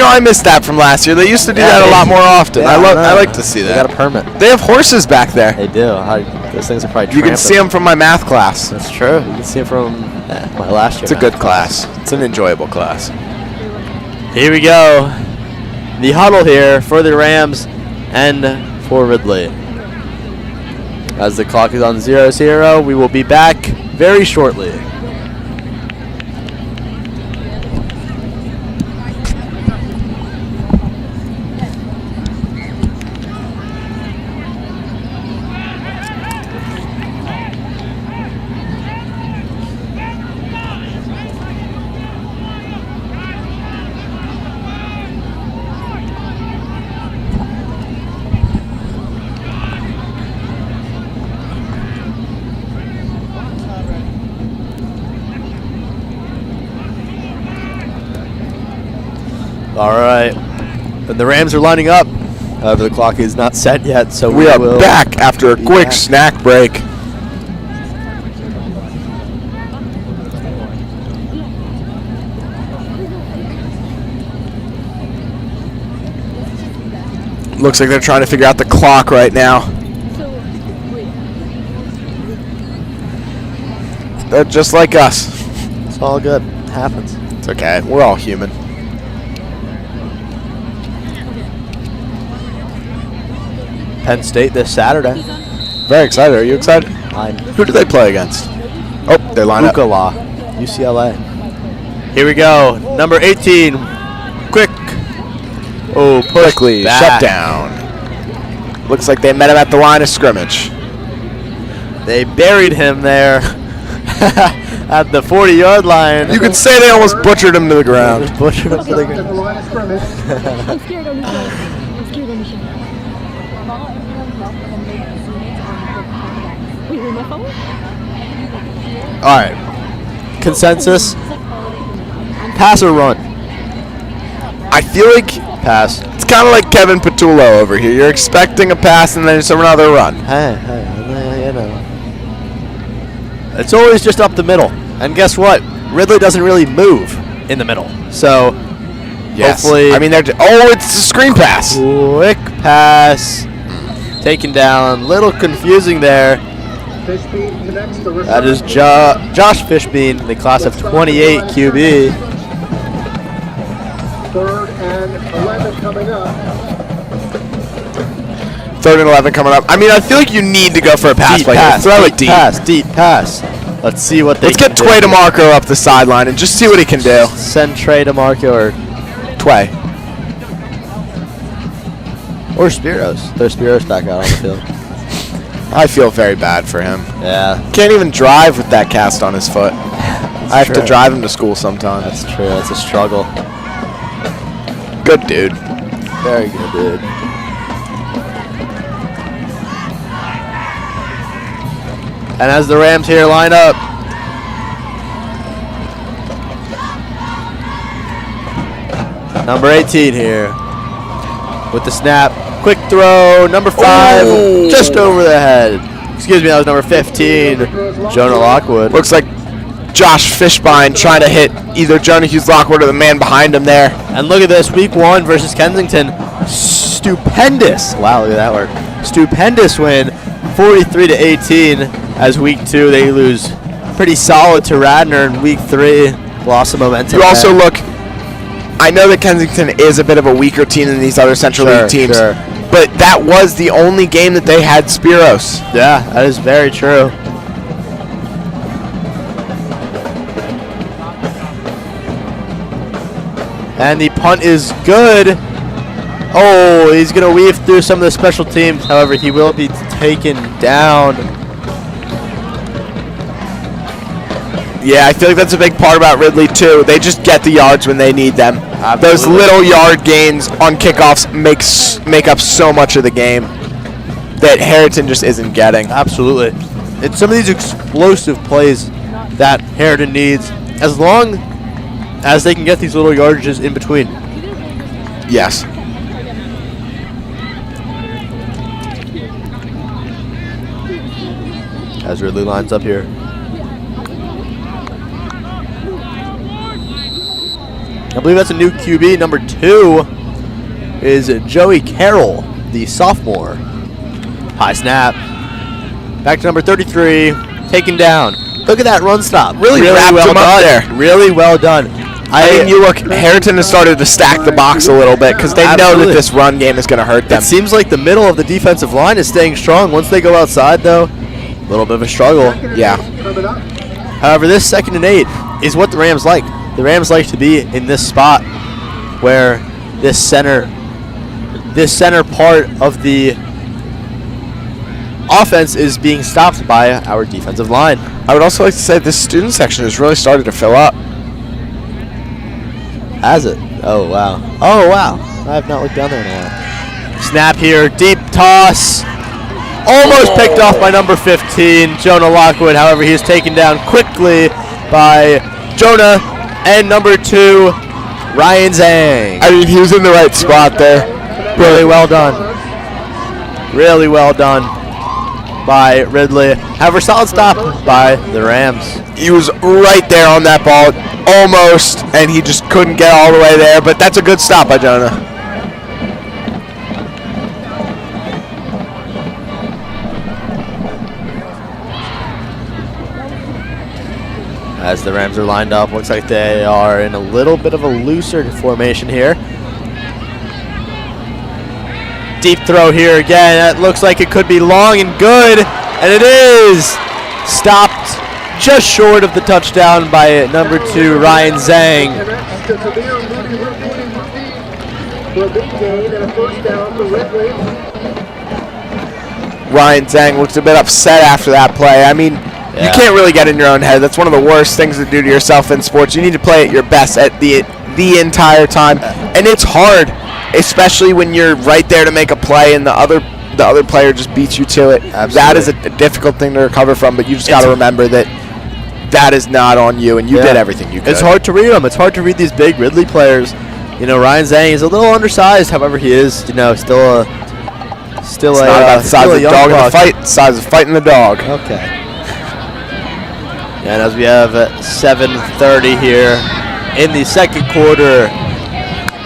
I missed that from last year. They used to do that a lot more often. Yeah, I like to see They that. got a permit. They have horses back there. They do. Those things are probably You can tramping. see them from my math class. That's true. You can see it from my last year. It's a good class. It's an enjoyable class. Here we go. The huddle here for the Rams and for Ridley. As the clock is on 0-0, we will be back very shortly. All right. And the Rams are lining up. However, the clock is not set yet, so We are will back after a be quick back. snack break. Looks like they're trying to figure out the clock right now. They're just like us. It's all good. It happens. It's okay. We're all human. Penn State this Saturday. Very excited. Are you excited? I'm Who do they play against? Oh, they line up. Ukala, UCLA. Here we go. Number 18. Quick. Oh, push Quickly back. shut down. Looks like they met him at the line of scrimmage. They buried him there at the 40-yard line. You could say they almost butchered him to the ground. Butchered him to the At the ground. line of scrimmage. I'm scared of I'm scared of Wait, where's my phone? All right. Consensus. Pass or run? I feel like Pass. it's kind of like Kevin Patullo over here. You're expecting a pass and then it's another run. Hey, you know. It's always just up the middle. And guess what? Ridley doesn't really move in the middle. So, hopefully. I mean, it's a screen pass. Quick pass. Taken down. Little confusing there. Fishbein connects the That is Josh Fishbein, the class of 28 QB. 3rd and 11 coming up. 3rd and 11 coming up. I mean, I feel like you need to go for a pass Deep play here. pass. Throw it deep. Deep pass. Let's see what they Let's can get do. Tway DeMarco up the sideline and just see what he can do. Send Trey DeMarco Tway. or Spiros. Throw Spiros back out on the field. I feel very bad for him. Yeah, Can't even drive with that cast on his foot. I have to true. drive him to school sometimes. that's true. That's a struggle. Good dude. Very good, dude. And as the Rams here line up, number 18 here with the snap. Quick throw, number 5, Oh. just over the head. Excuse me, that was number 15, Jonah Lockwood. Looks like Josh Fishbein trying to hit either Jonah Hughes Lockwood or the man behind him there. And look at this, week 1 versus Kensington. Stupendous. Wow, look at that work. Stupendous win, 43-18. As week 2, they lose pretty solid to Radnor in week 3. Lost some momentum. You also there. look, I know that Kensington is a bit of a weaker team than these other Central League teams, Sure. but that was the only game that they had Spiros. Yeah, that is very true. And the punt is good. Oh, he's going to weave through some of the special teams. However, he will be taken down. Yeah, I feel like that's a big part about Ridley, too. They just get the yards when they need them. Absolutely. Those little yard gains on kickoffs make up so much of the game that Harriton just isn't getting. Absolutely. It's some of these explosive plays that Harriton needs, as long as they can get these little yardages in between. Yes. As Ridley lines up here. I believe that's a new QB. Number 2 is Joey Carroll, the sophomore. High snap. Back to number 33. Taken down. Look at that run stop. Really wrapped well him up done. there. Really well done. I mean, you look, Harriton has started to stack the box a little bit because they know that Absolutely. this run game is going to hurt them. It seems like the middle of the defensive line is staying strong. Once they go outside, though, a little bit of a struggle. Yeah. However, this 2nd and 8 is what the Rams like. The Rams like to be in this spot where this center part of the offense is being stopped by our defensive line. I would also like to say this student section has really started to fill up. Has it? Oh, wow. Oh, wow. I have not looked down there in a while. Snap here. Deep toss. Almost picked off by number 15, Jonah Lockwood. However, he is taken down quickly by Jonah and number 2, Ryan Zhang. I mean, he was in the right spot there. Really well done. Really well done by Ridley. However, solid stop by the Rams. He was right there on that ball, almost, and he just couldn't get all the way there, but that's a good stop by Jonah. As the Rams are lined up, looks like they are in a little bit of a looser formation here. Deep throw here again. That looks like it could be long and good, and it is stopped just short of the touchdown by number 2, Ryan Zhang. Ryan Zhang looks a bit upset after that play. I mean, you can't really get in your own head. That's one of the worst things to do to yourself in sports. You need to play at your best at the entire time, and it's hard, especially when you're right there to make a play and the other player just beats you to it. Absolutely. That is a difficult thing to recover from, but you just got to remember that is not on you, and you did everything you could. It's hard to read them. It's hard to read these big Ridley players. You know, Ryan Zhang is a little undersized. However, he is, still not about the size of the dog in the fight. The size of fighting the dog. Okay. And as we have 7:30 here in the 2nd quarter,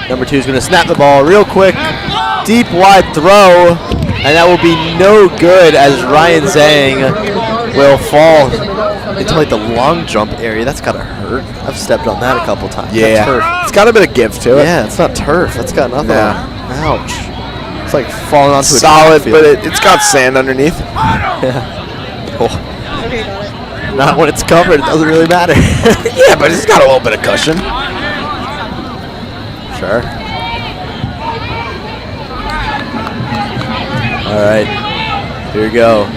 number 2 is going to snap the ball real quick. Deep wide throw, and that will be no good as Ryan Zhang will fall into like the long jump area. That's got to hurt. I've stepped on that a couple times. Yeah, that's turf. it's got a bit of give to it. Yeah, it's not turf. That's got nothing. No. Ouch. It's like falling onto Solid, a field. but it's got sand underneath. Yeah. Oh. Not when it's covered. It doesn't really matter. Yeah, but it's got a little bit of cushion. Sure. All right. Here we go.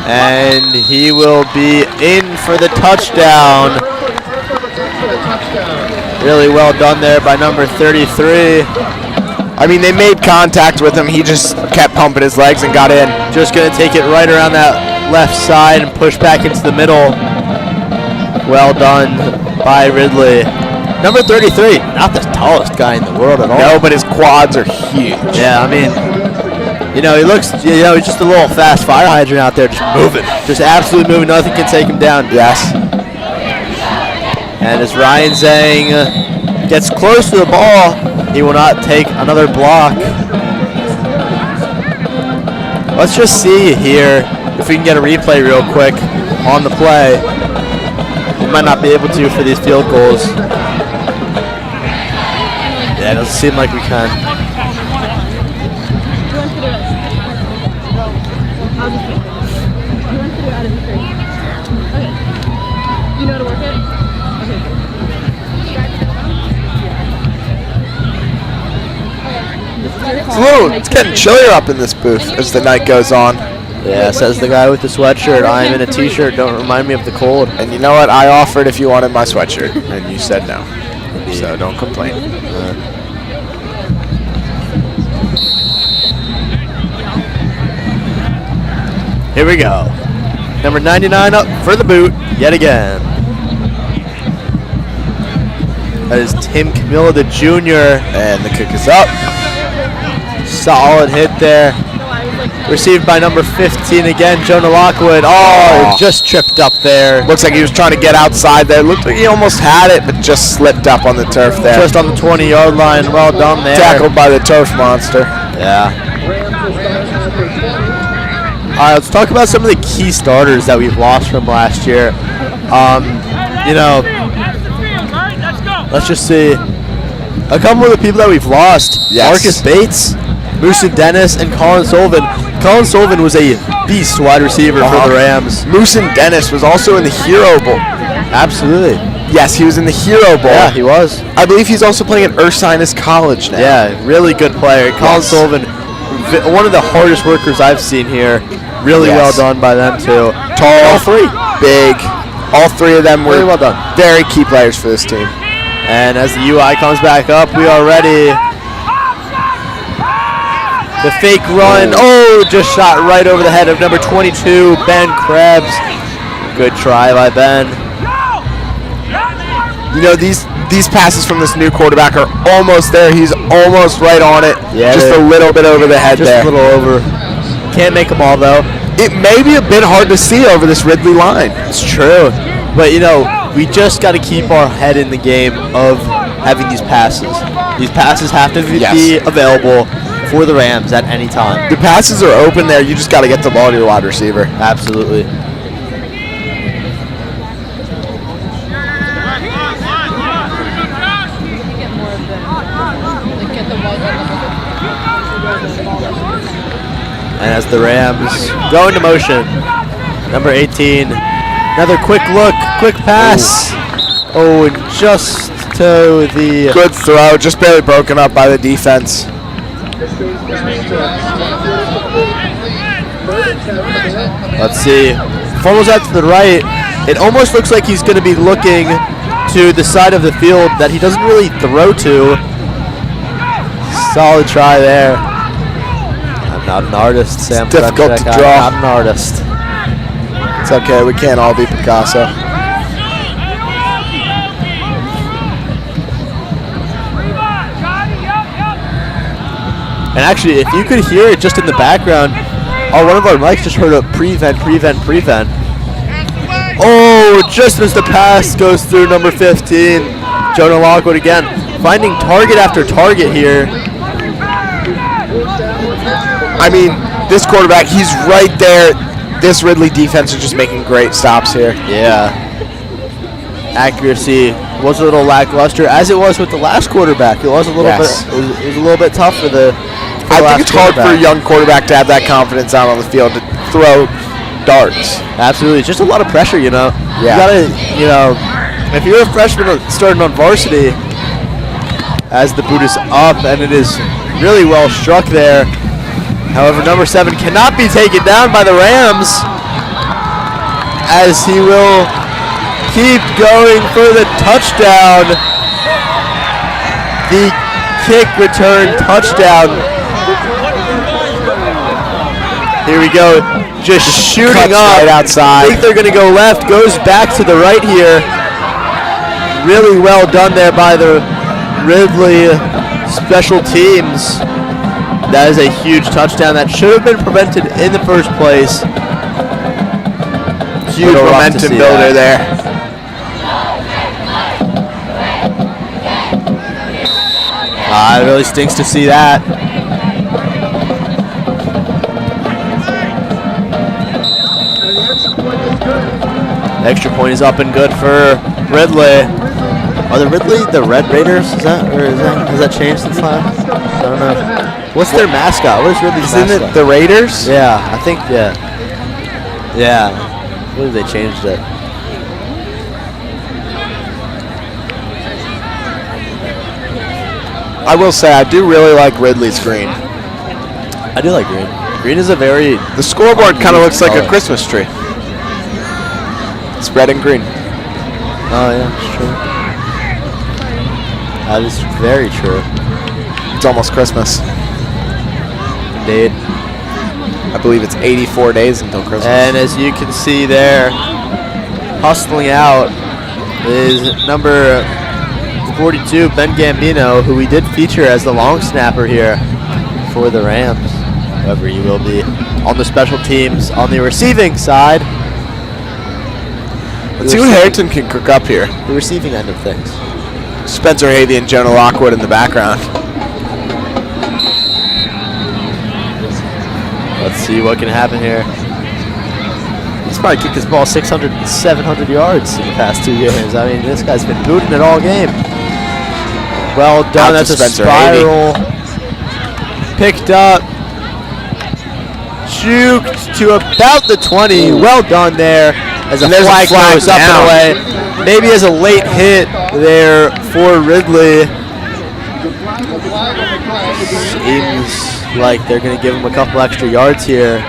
And he will be in for the touchdown. Really well done there by number 33. I mean, they made contact with him. He just kept pumping his legs and got in. Just going to take it right around that left side and push back into the middle. Well done by Ridley. Number 33, not the tallest guy in the world at all. No, but his quads are huge. Yeah, I mean, you know, he looks, you know, he's just a little fast fire hydrant out there, just moving. Just absolutely moving. Nothing can take him down. Yes. And as Ryan Zhang gets close to the ball, he will not take another block. Let's just see here if we can get a replay real quick on the play. might not be able to for these field goals. Yeah, it doesn't seem like we can. You know how to work it? It's getting chillier up in this booth as the night goes on. Yeah, says the guy with the sweatshirt. I am in a t-shirt. Don't remind me of the cold. And you know what? I offered if you wanted my sweatshirt, and you said no. So don't complain. Here we go. Number 99 up for the boot yet again. That is Tim Camilla, the junior, and the kick is up. Solid hit there. Received by number 15 again, Jonah Lockwood. Oh, just tripped up there. Looks like he was trying to get outside there. Looked like he almost had it, but just slipped up on the turf there. Just on the 20-yard line. Well done there. Tackled by the turf monster. Yeah. All right, let's talk about some of the key starters that we've lost from last year. You know, let's just see. A couple of the people that we've lost. Yes. Marcus Bates, Moose and Dennis, and Colin Sullivan. Colin Sullivan was a beast wide receiver for the Rams. Moose and Dennis was also in the Hero Bowl. Absolutely. Yes, he was in the Hero Bowl. Yeah, he was. I believe he's also playing at Ursinus College now. Yeah, really good player. Colin Sullivan, one of the hardest workers I've seen here. Really well done by them too. Tall, all three, big. All three of them were really well done. Very key players for this team. And as the UI comes back up, we are ready. The fake run. Oh, just shot right over the head of number 22, Ben Krebs. Good try by Ben. You know, these passes from this new quarterback are almost there. He's almost right on it. Yeah, just a little bit over the head there. Just a little over. Can't make them all, though. It may be a bit hard to see over this Ridley line. It's true. But, you know, we just got to keep our head in the game of having these passes. These passes have to be available for the Rams at any time. The passes are open there. You just got to get the ball to your wide receiver. Absolutely. And as the Rams go into motion, number 18, another quick look, quick pass. Oh, and just to the... Good throw, just barely broken up by the defense. Let's see. Funnels out to the right. It almost looks like he's going to be looking to the side of the field that he doesn't really throw to. Solid try there. I'm not an artist, Sam. It's difficult to draw. I'm not an artist. It's okay. We can't all be Picasso. And actually, if you could hear it just in the background, one of our mics just heard a prevent. Oh, just as the pass goes through number 15, Jonah Lockwood again, finding target after target here. I mean, this quarterback, he's right there. This Ridley defense is just making great stops here. Yeah. Accuracy was a little lackluster, as it was with the last quarterback. It was a little bit. It was a little bit tough for the. I think it's hard for a young quarterback to have that confidence out on the field to throw darts. Absolutely, just a lot of pressure, you know. Yeah. You gotta, you know, if you're a freshman starting on varsity, as the boot is up and it is really well struck there. However, number 7 cannot be taken down by the Rams, as he will keep going for the touchdown. The kick return touchdown. Here we go, just shooting Cuts up. right outside. I think they're going to go left, goes back to the right here. Really well done there by the Ridley special teams. That is a huge touchdown that should have been prevented in the first place. Huge momentum builder there. It really stinks to see that. Extra point is up and good for Ridley. Are the Ridley the Red Raiders? Has that changed since last? I don't know. What's their mascot? What is Ridley's mascot? Isn't it the Raiders? Yeah, I think, yeah. Yeah. I believe they changed it. I will say, I do really like Ridley's green. I do like green. Green is a very... The scoreboard kind of looks like a color. Christmas tree. It's red and green. Oh, yeah, it's true. That is very true. It's almost Christmas. Indeed. I believe it's 84 days until Christmas. And as you can see there, hustling out is number 42, Ben Gambino, who we did feature as the long snapper here for the Rams. However, he will be on the special teams on the receiving side. Let's see what Harriton can cook up here. The receiving end of things. Spencer Havey and Jonah Lockwood in the background. Let's see what can happen here. He's probably kicked this ball 600, 700 yards in the past 2 years. I mean, this guy's been booting it all game. Well done. Out to That's a Spencer spiral. Picked up. Juked to about the 20. Well done there. As a flag goes up and away. Maybe as a late hit there for Ridley. Seems like they're going to give him a couple extra yards here.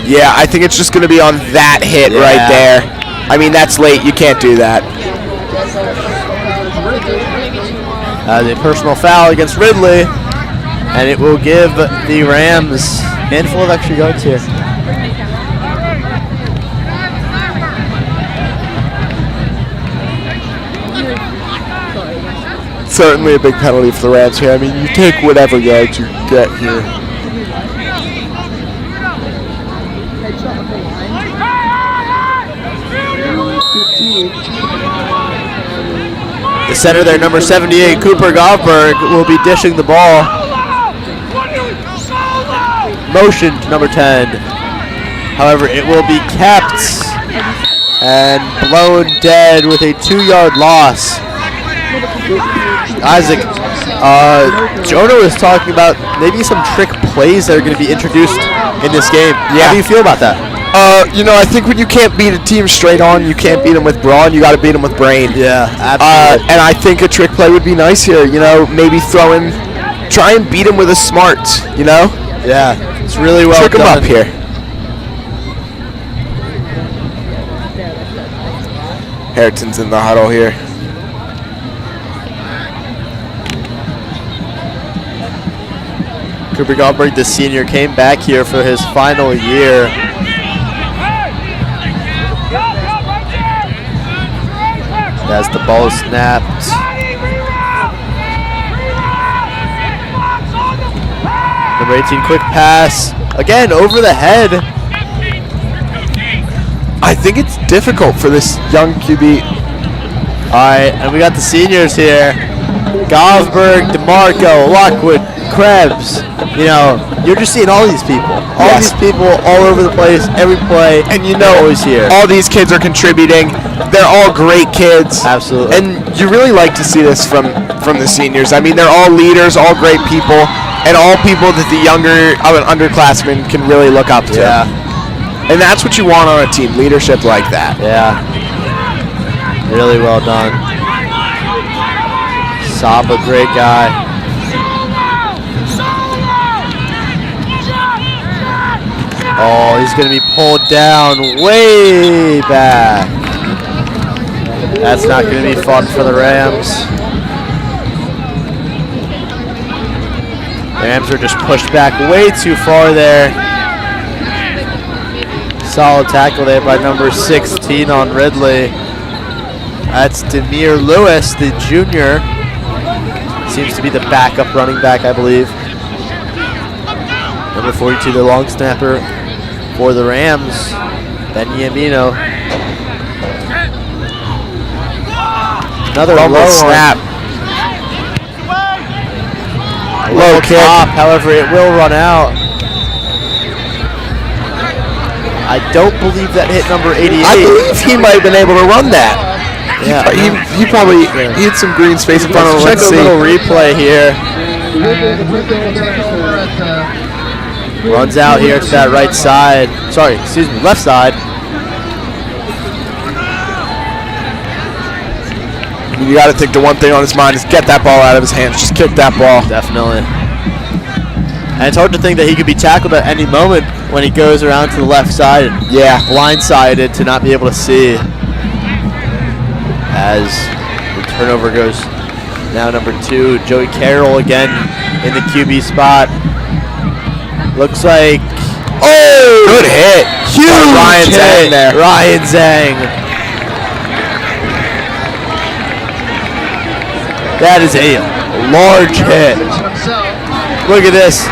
Yeah, I think it's just going to be on that hit right there. I mean, that's late. You can't do that. A personal foul against Ridley. And it will give the Rams a handful of extra yards here. Certainly a big penalty for the Rams here. I mean, you take whatever yards you get here. The center there, number 78, Cooper Goldberg, will be dishing the ball. Motion to number 10. However, it will be kept and blown dead with a 2-yard loss. Isaac, Jonah was talking about maybe some trick plays that are going to be introduced in this game. Yeah. How do you feel about that? You know, I think when you can't beat a team straight on, you can't beat them with brawn. You got to beat them with brain. Yeah, absolutely. And I think a trick play would be nice here. You know, maybe try and beat them with a smart. You know. Yeah, it's really well Trick them done. up here. Harriton's in the huddle here. Cooper Goldberg, the senior, came back here for his final year. As the ball is snapped. Number 18, quick pass. Again, over the head. I think it's difficult for this young QB. All right, and we got the seniors here. Gosberg, DeMarco, Lockwood, Krebs. You know, you're just seeing all these people. All these people all over the place, every play. And you know, always here. All these kids are contributing. They're all great kids. Absolutely. And you really like to see this from the seniors. I mean, they're all leaders, all great people, and all people that the younger underclassmen can really look up to. Yeah. And that's what you want on a team, leadership like that. Yeah. Really well done. Saba, great guy. Oh, he's going to be pulled down way back. That's not going to be fun for the Rams. Rams are just pushed back way too far there. Solid tackle there by number 16 on Ridley. That's Demir Lewis, the junior. Seems to be the backup running back, I believe. Number 42, the long snapper for the Rams, Ben Yamino. Another low snap. Low kick. However, it will run out. I I don't believe that hit number 88. I believe he might have been able to run that. Yeah, he probably had some green space in front of him. Check Let's a see. little replay here. Runs out here to that right side. Sorry, excuse me, left side. You got to think the one thing on his mind is get that ball out of his hands. Just kick that ball. Definitely. And it's hard to think that he could be tackled at any moment when he goes around to the left side. Yeah. Blindsided to not be able to see. As the turnover goes now number 2. Joey Carroll again in the QB spot. Looks like, Good hit. huge Ryan hit. Zhang there. Ryan Zhang. That is a large hit. Look at this.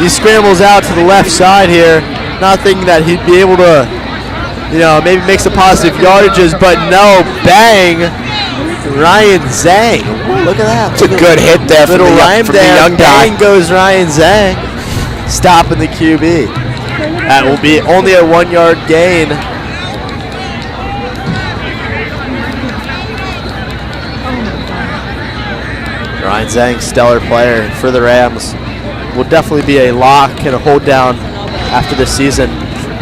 He scrambles out to the left side here. Not thinking that he'd be able to, maybe make some positive yardages, but no, bang. Ryan Zhang. Look at that. It's a good hit there from Little rhyme the there. young guy. Bang goes Ryan Zhang. Stopping the QB. That will be only a 1-yard gain. Ryan Zhang, stellar player for the Rams. Will definitely be a lock and a hold down after this season.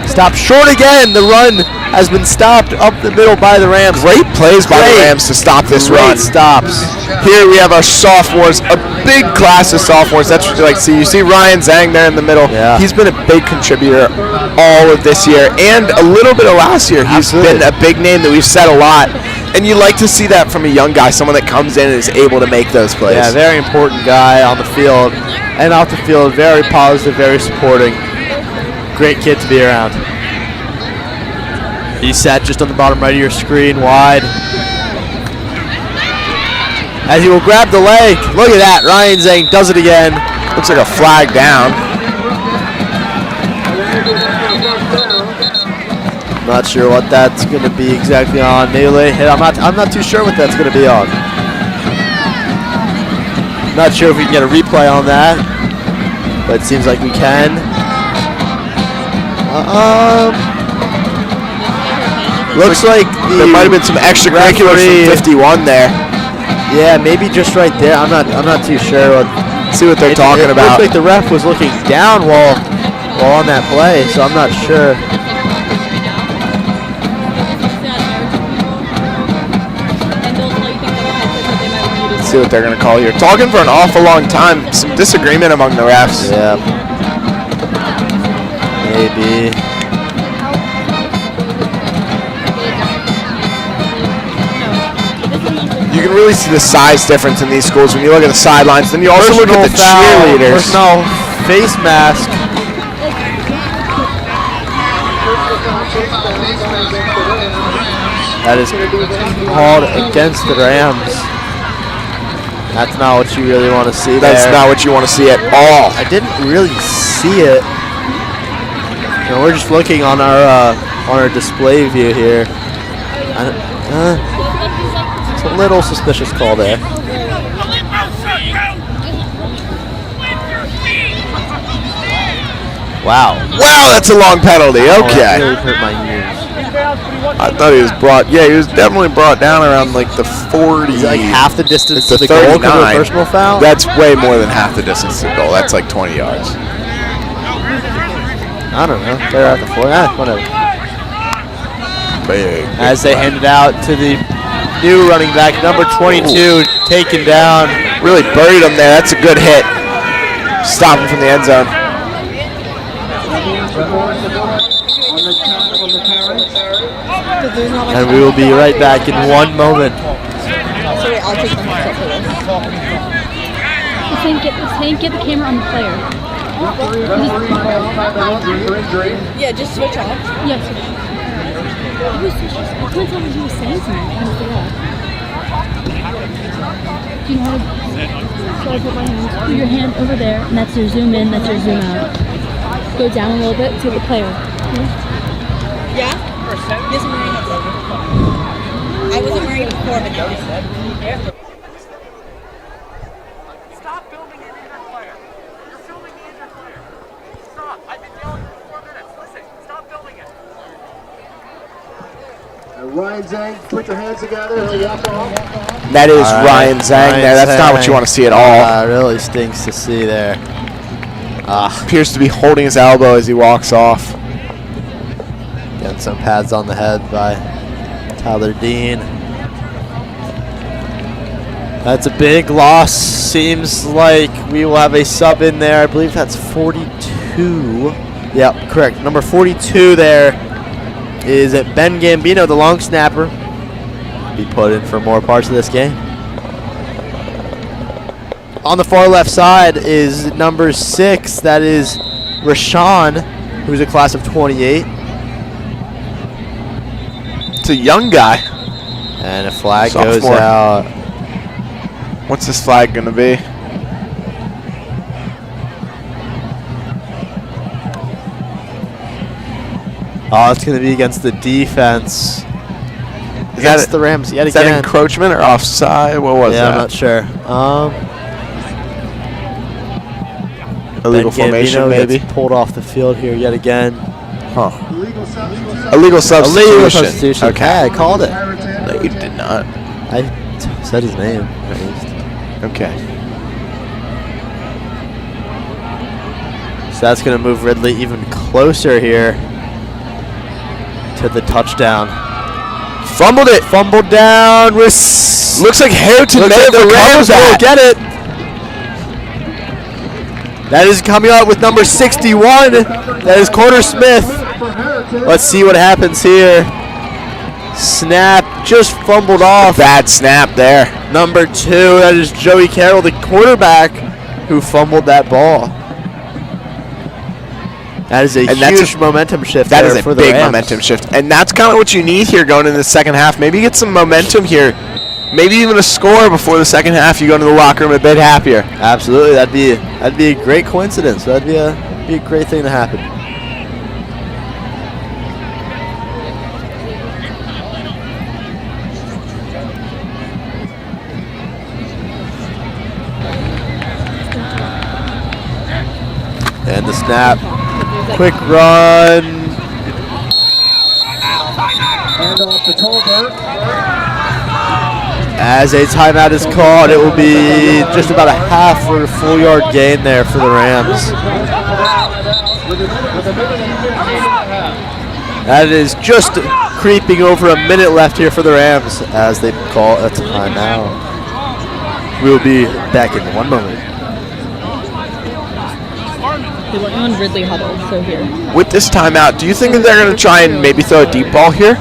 Stopped short again. The run has been stopped up the middle by the Rams. Great plays by the Rams to stop this run. Stops. Here we have our sophomores, a big class of sophomores. That's what you like to see. You see Ryan Zhang there in the middle. Yeah. He's been a big contributor all of this year and a little bit of last year. He's Absolutely. been a big name that we've said a lot. And you like to see that from a young guy, someone that comes in and is able to make those plays. Yeah, very important guy on the field and off the field. Very positive, very supporting. Great kid to be around. He's set just on the bottom right of your screen, wide. As he will grab the leg. Look at that. Ryan Zhang does it again. Looks like a flag down. Not sure what that's going to be exactly on. Maybe late hit. I'm not too sure what that's going to be on. Not sure if we can get a replay on that, but it seems like we can. Looks like There might have been some extracurriculars from 51 there. Yeah, maybe just right there. I'm not too sure. See what they're talking It about. looks like the ref was looking down while on that play, so I'm not sure. See what they're going to call here. Talking for an awful long time. Some disagreement among the refs. Yeah. Maybe. You can really see the size difference in these schools when you look at the sidelines. Then you also look at the cheerleaders. Personal face mask. That is called against the Rams. That's not what you really want to see That's there. not what you want to see at all. I didn't really see it. We're just looking on our display view here. It's a little suspicious call there. Wow. Wow, that's a long penalty. That Okay. really hurt my ears. I thought he was brought. Yeah, he was definitely brought down around like the 40. Is it like half the distance It's to a the goal because of a 39. personal foul? That's way more than half the distance to the goal. That's like 20 yards. I don't know. They're at the floor. Whatever. Big. As they hand it out to the new running back, number 22, taken down. Really buried him there. That's a good hit. Stop him from the end zone. And we will be right back in 1 moment. Sorry, I'll take the headset for this. Hank, get the camera on the player. Yeah, just switch off. Yes. I couldn't tell what he was saying to me. Do you know how to... So I put my hand... Put your hand over there, and that's your zoom in, that's your zoom out. Go down a little bit to the player. Yeah? Yes, I'm wearing it. I wasn't wearing it before, but now. Stop filming an injured player. You're filming the injured player. Stop. I've been yelling for 4 minutes. Listen, stop filming it. Ryan Zhang, put your hands together. He'll walk off. That is Ryan Zhang there. That's not what you want to see at all. Really stinks to see there. Appears to be holding his elbow as he walks off. Getting some pads on the head by Tyler Dean. That's a big loss. Seems like we will have a sub in there. I believe that's 42. Yep, correct. Number 42 there is Ben Gambino, the long snapper. Be put in for more parts of this game. On the far left side is number 6. That is Rashawn, who's a class of 28. It's a young guy. And a flag Sophomore. goes out. What's this flag going to be? Oh, it's going to be against the defense. Against the Rams yet Is again. that encroachment or offside? What was that? I'm not sure. Illegal Ben formation, Gambino maybe? gets pulled off the field here yet again. Huh. Illegal substitution. Illegal substitution. Okay. Yeah, I called it. No, you did not. I said his name at least. Okay. So that's going to move Ridley even closer here to the touchdown. Fumbled it. Fumbled down. Looks like Harriton Looks like the Rams will get it. That is coming out with number 61. That is Corner Smith. Let's see what happens here. Snap just fumbled off. Bad snap there. Number 2, that is Joey Carroll, the quarterback, who fumbled that ball. That is a huge momentum shift. That there is a for the big Rams. momentum shift. And that's kind of what you need here going into the second half. Maybe get some momentum here. Maybe even a score before the second half. You go into the locker room a bit happier. Absolutely. That'd be a great coincidence. That'd be a great thing to happen. And the snap. Quick run. Hand off to Tolbert. As a timeout is called, it will be just about a half or a full yard gain there for the Rams. That is just creeping over a minute left here for the Rams as they call a timeout. We'll be back in 1 moment. They went on Ridley huddle, so here. With this timeout, do you think that they're going to try and maybe throw a deep ball here?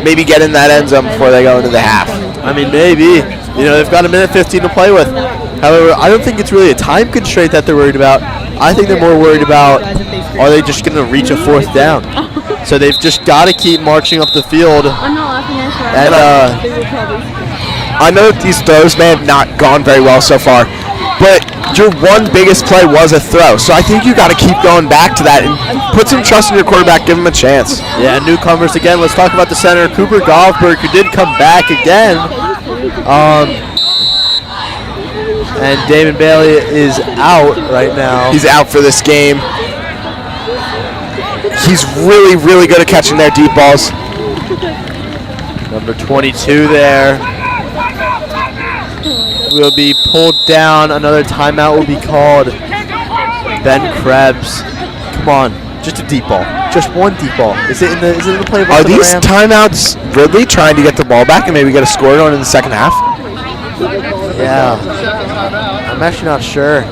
Maybe get in that end zone before they go into the half? I mean, maybe. You know, they've got a minute 15 to play with. However, I don't think it's really a time constraint that they're worried about. I think they're more worried about, are they just going to reach a 4th down? So they've just got to keep marching up the field. I'm not laughing at her. And They will probably. I know that these throws may have not gone very well so far, but your one biggest play was a throw. So I think you got to keep going back to that and put some trust in your quarterback, give him a chance. Yeah, newcomers again. Let's talk about the center, Cooper Goldberg, who did come back again. And Damon Bailey is out right now. He's out for this game. He's really, really good at catching their deep balls. Number 22 there will be pulled down. Another timeout will be called. Ben Krebs. Come on, just a deep ball. Just one deep ball. Is it in the playbook? Are for the these Rams? timeouts Ridley trying to get the ball back and maybe get a score going in the second half? Yeah. I'm actually not sure.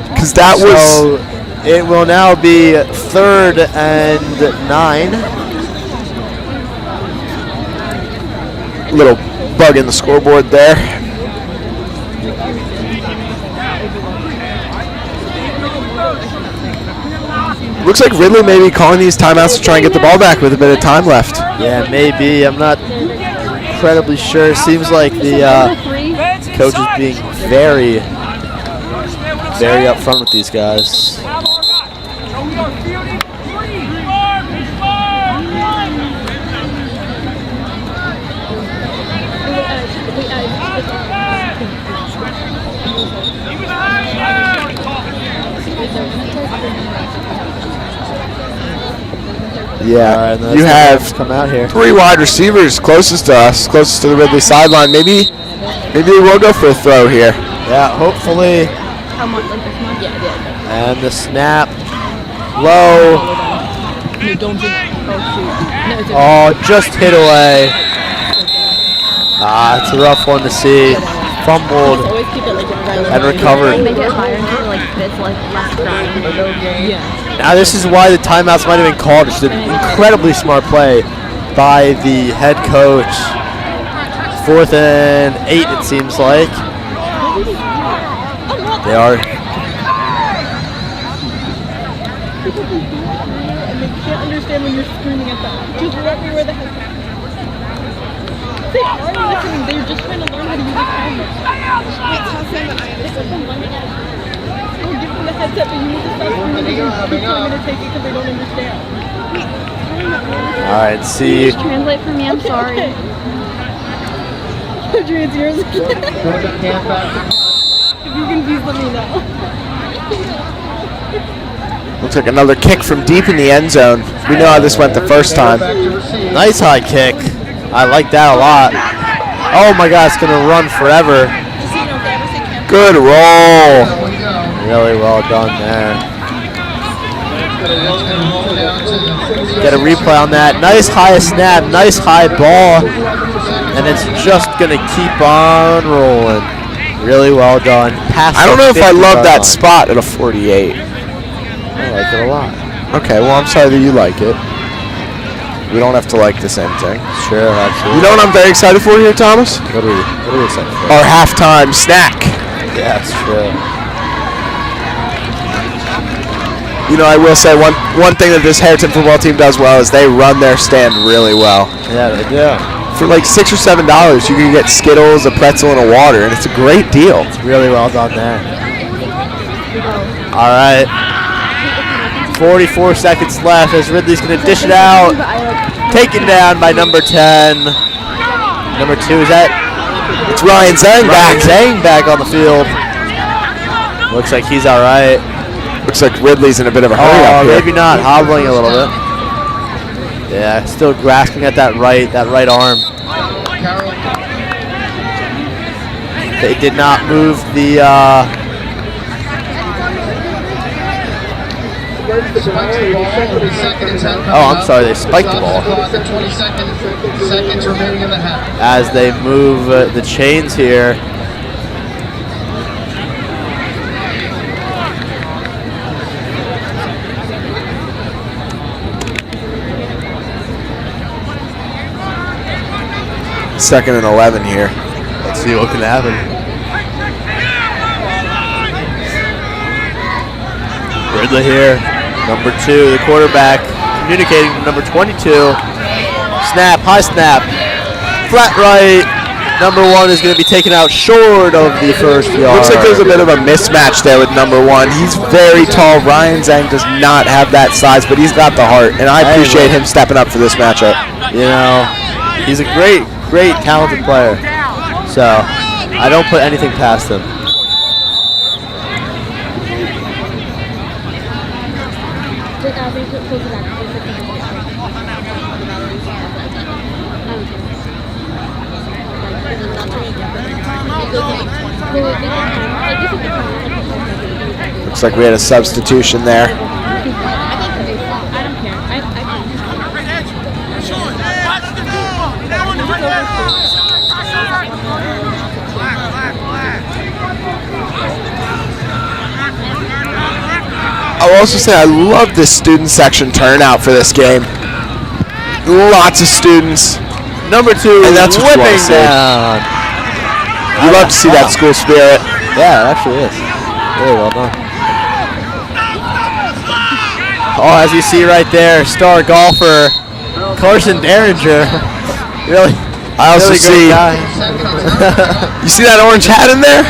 Because that was... So it will now be 3rd and 9. Little bug in the scoreboard there. Looks like Ridley may be calling these timeouts to try and get the ball back with a bit of time left. Yeah, maybe. I'm not incredibly sure. Seems like the coach is being very, very upfront with these guys. Yeah, and you have come out here. 3 wide receivers closest to us, closest to the Ridley sideline. Maybe we will go for a throw here. Yeah, hopefully. How much? Like this much? Yeah. And the snap. Low. No, don't do that. Oh, shoot. No, it's Oh, just hit away. It's a rough one to see. Fumbled always keep it like and recovered. Make it higher until like it's like less ground. Yeah. Now this is why the timeouts might have been called. It's an incredibly smart play by the head coach. 4th and 8, it seems like. They are. And they can't understand when you're screaming at them. Just let me where the heck. They aren't listening. They're just trying to learn how to use the camera. Wait, tell them that I understand. Don't give them the headset, but you need to stop screaming. Keep telling me to take it because they don't understand. All right, see. Just translate for me. I'm sorry. Audrey, it's yours again. If you're confused, let me know. Looks like another kick from deep in the end zone. We know how this went the first time. Nice high kick. I like that a lot. Oh my God, it's gonna run forever. Good roll. Really well done there. Get a replay on that. Nice high snap, nice high ball. And it's just gonna keep on rolling. Really well done. I don't know if I love that spot at a 48. I like it a lot. Okay, well, I'm sorry that you like it. We don't have to like the same thing. Sure, absolutely. You know what I'm very excited for here, Thomas? What are we excited for? Our halftime snack. Yeah, that's true. You know, I will say one thing that this Harriton football team does well is they run their stand really well. Yeah, they do. For like $6 or $7, you can get Skittles, a pretzel, and a water, and it's a great deal. It's really well done there. All right. 44 seconds left as Ridley's going to dish it out. Taken down by number 10. Number 2, is that? It's Ryan Zhang back. Zhang back on the field. Looks like he's all right. Looks like Ridley's in a bit of a hurry up here. Maybe not. Hobbling a little bit. Yeah, still grasping at that right arm. They did not move the I'm sorry, they spiked the ball. As they move the chains here. Second and 11 here. Let's see what can happen. Ridley here. Number 2, the quarterback, communicating to number 22. Snap, high snap. Flat right. Number 1 is going to be taken out short of the first yard. Looks like there's a bit of a mismatch there with number 1. He's very tall. Ryan Zhang does not have that size, but he's got the heart, and I appreciate him stepping up for this matchup. You know, he's a great talented player. So, I don't put anything past him. Looks like we had a substitution there. I'll also say I love this student section turnout for this game. Lots of students. Number 2, and that's what whipping down. You love to see that school spirit. Yeah, it actually is. Really well done. Oh, as you see right there, star golfer Carson Derringer. Really. I also see. You see that orange hat in there?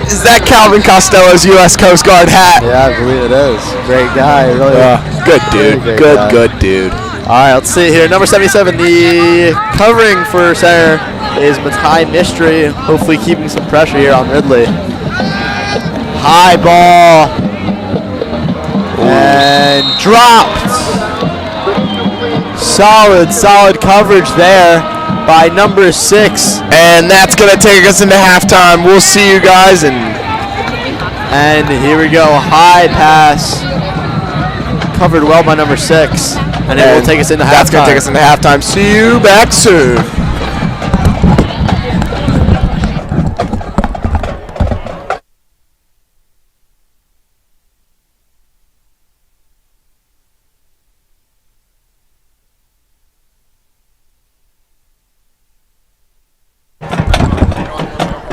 Is that Calvin Costello's U.S. Coast Guard hat? Yeah, I believe it is. Great guy, really. Good dude. Good dude. All right, let's see here. Number 77, the covering for center is Matai Mystery, hopefully keeping some pressure here on Ridley. High ball. And dropped. Solid coverage there by number 6. And that's going to take us into halftime. We'll see you guys. And here we go. High pass. Covered well by number 6. And it will take us into halftime. That's going to take us into halftime. See you back soon.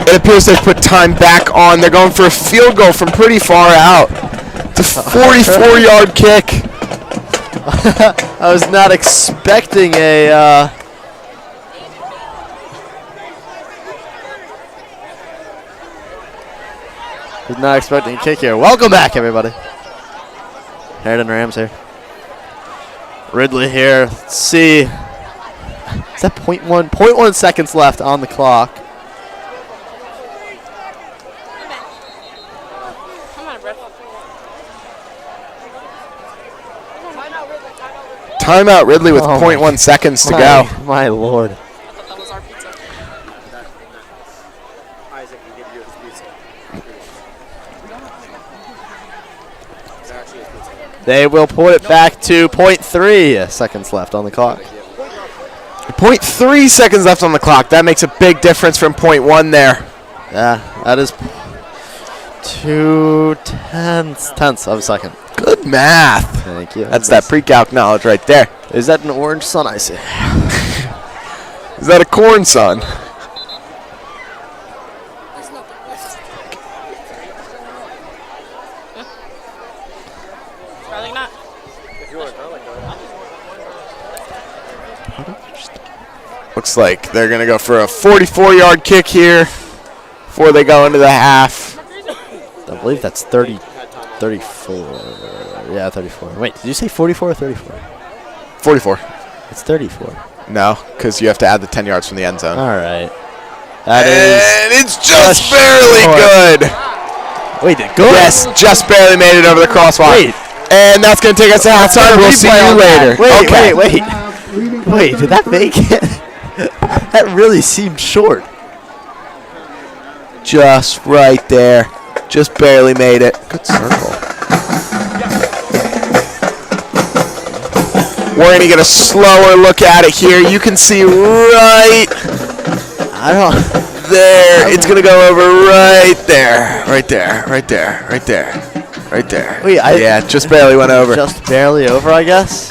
It appears they've put time back on. They're going for a field goal from pretty far out. It's a 44-yard kick. I was not expecting a... was not expecting a kick here. Welcome back, everybody. Harriton Rams here. Ridley here. Let's see. Is that 0.1 seconds left on the clock? Timeout Ridley with 0.1 seconds to go. My lord. That was our pizza. Isaac can give you his pizza. They will put it back to 0.3 seconds left on the clock. 0.3 seconds left on the clock. That makes a big difference from 0.1 there. Yeah, that is 2/10ths of a second. Good math. Thank you. That's that pre-calc knowledge right there. Is that an orange sun I see? Is that a corn sun? Probably not. Looks like they're going to go for a 44-yard kick here before they go into the half. I believe that's 34. Yeah, 34. Wait, did you say 44 or 34? 44. It's 34. No, because you have to add the 10 yards from the end zone. All right. And it's just barely good. Wait, good? Yes, just barely made it over the crossbar. Wait. And that's going to take us to halftime. We'll see you later. Wait, did that make it? That really seemed short. Just right there. Just barely made it. Good circle. We're going to get a slower look at it here. You can see right there. It's going to go over right there. Right there. Right there. Right there. Right there. Wait, yeah, just barely went over. Just barely over, I guess.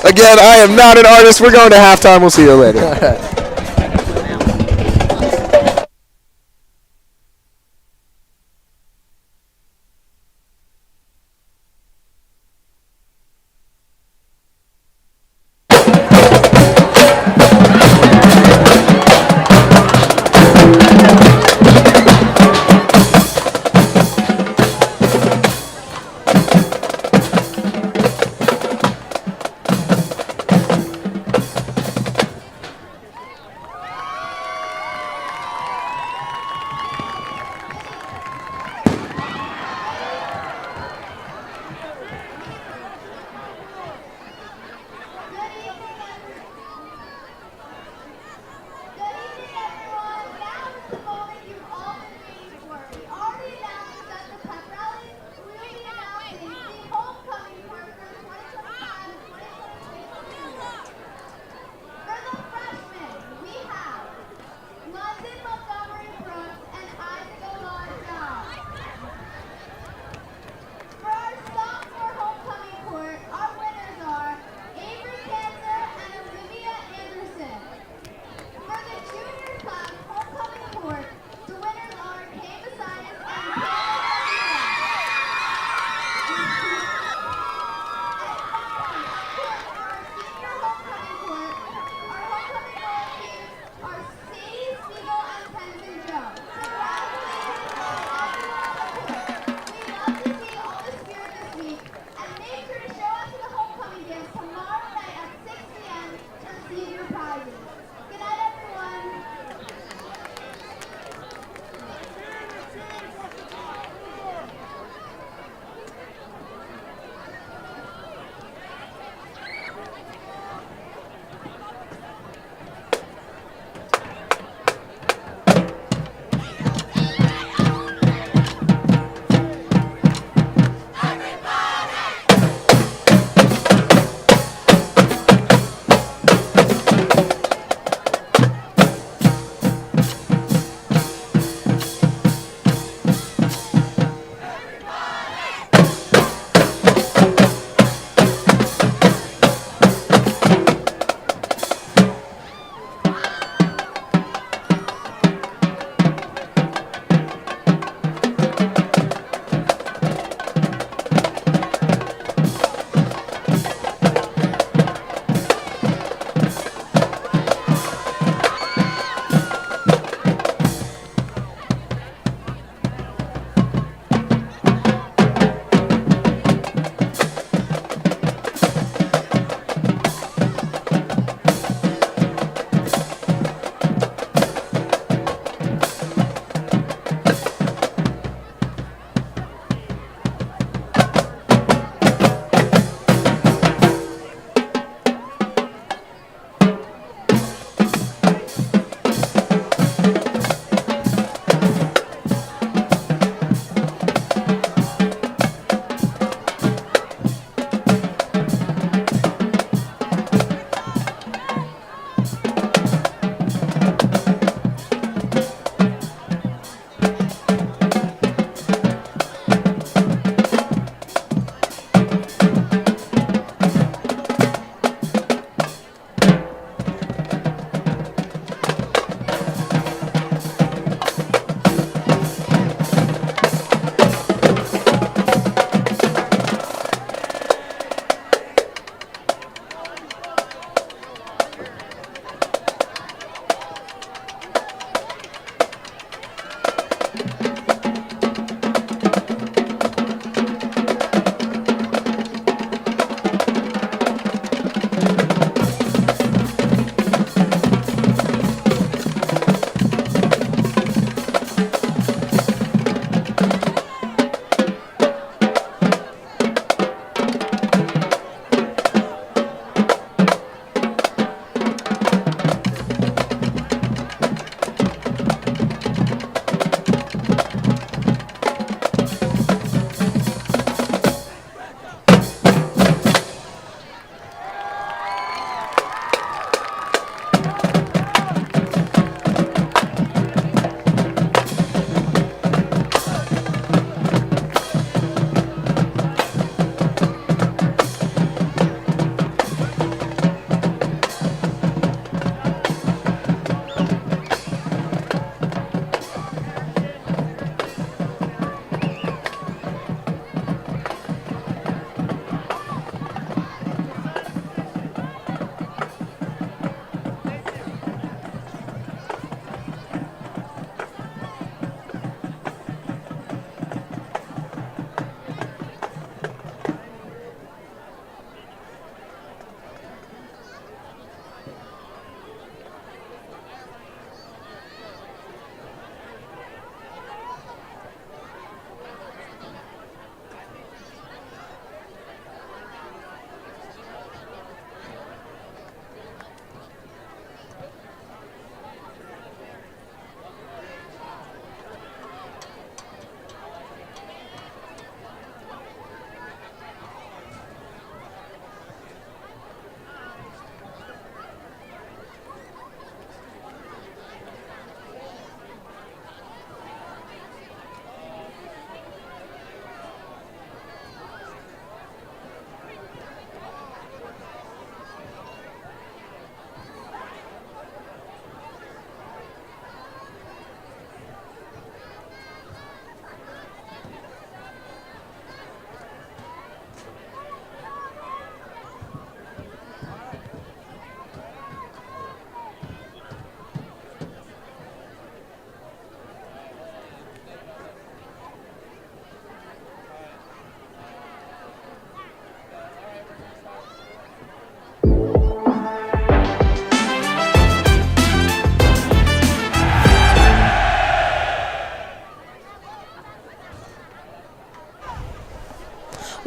Again, I am not an artist. We're going to halftime. We'll see you later.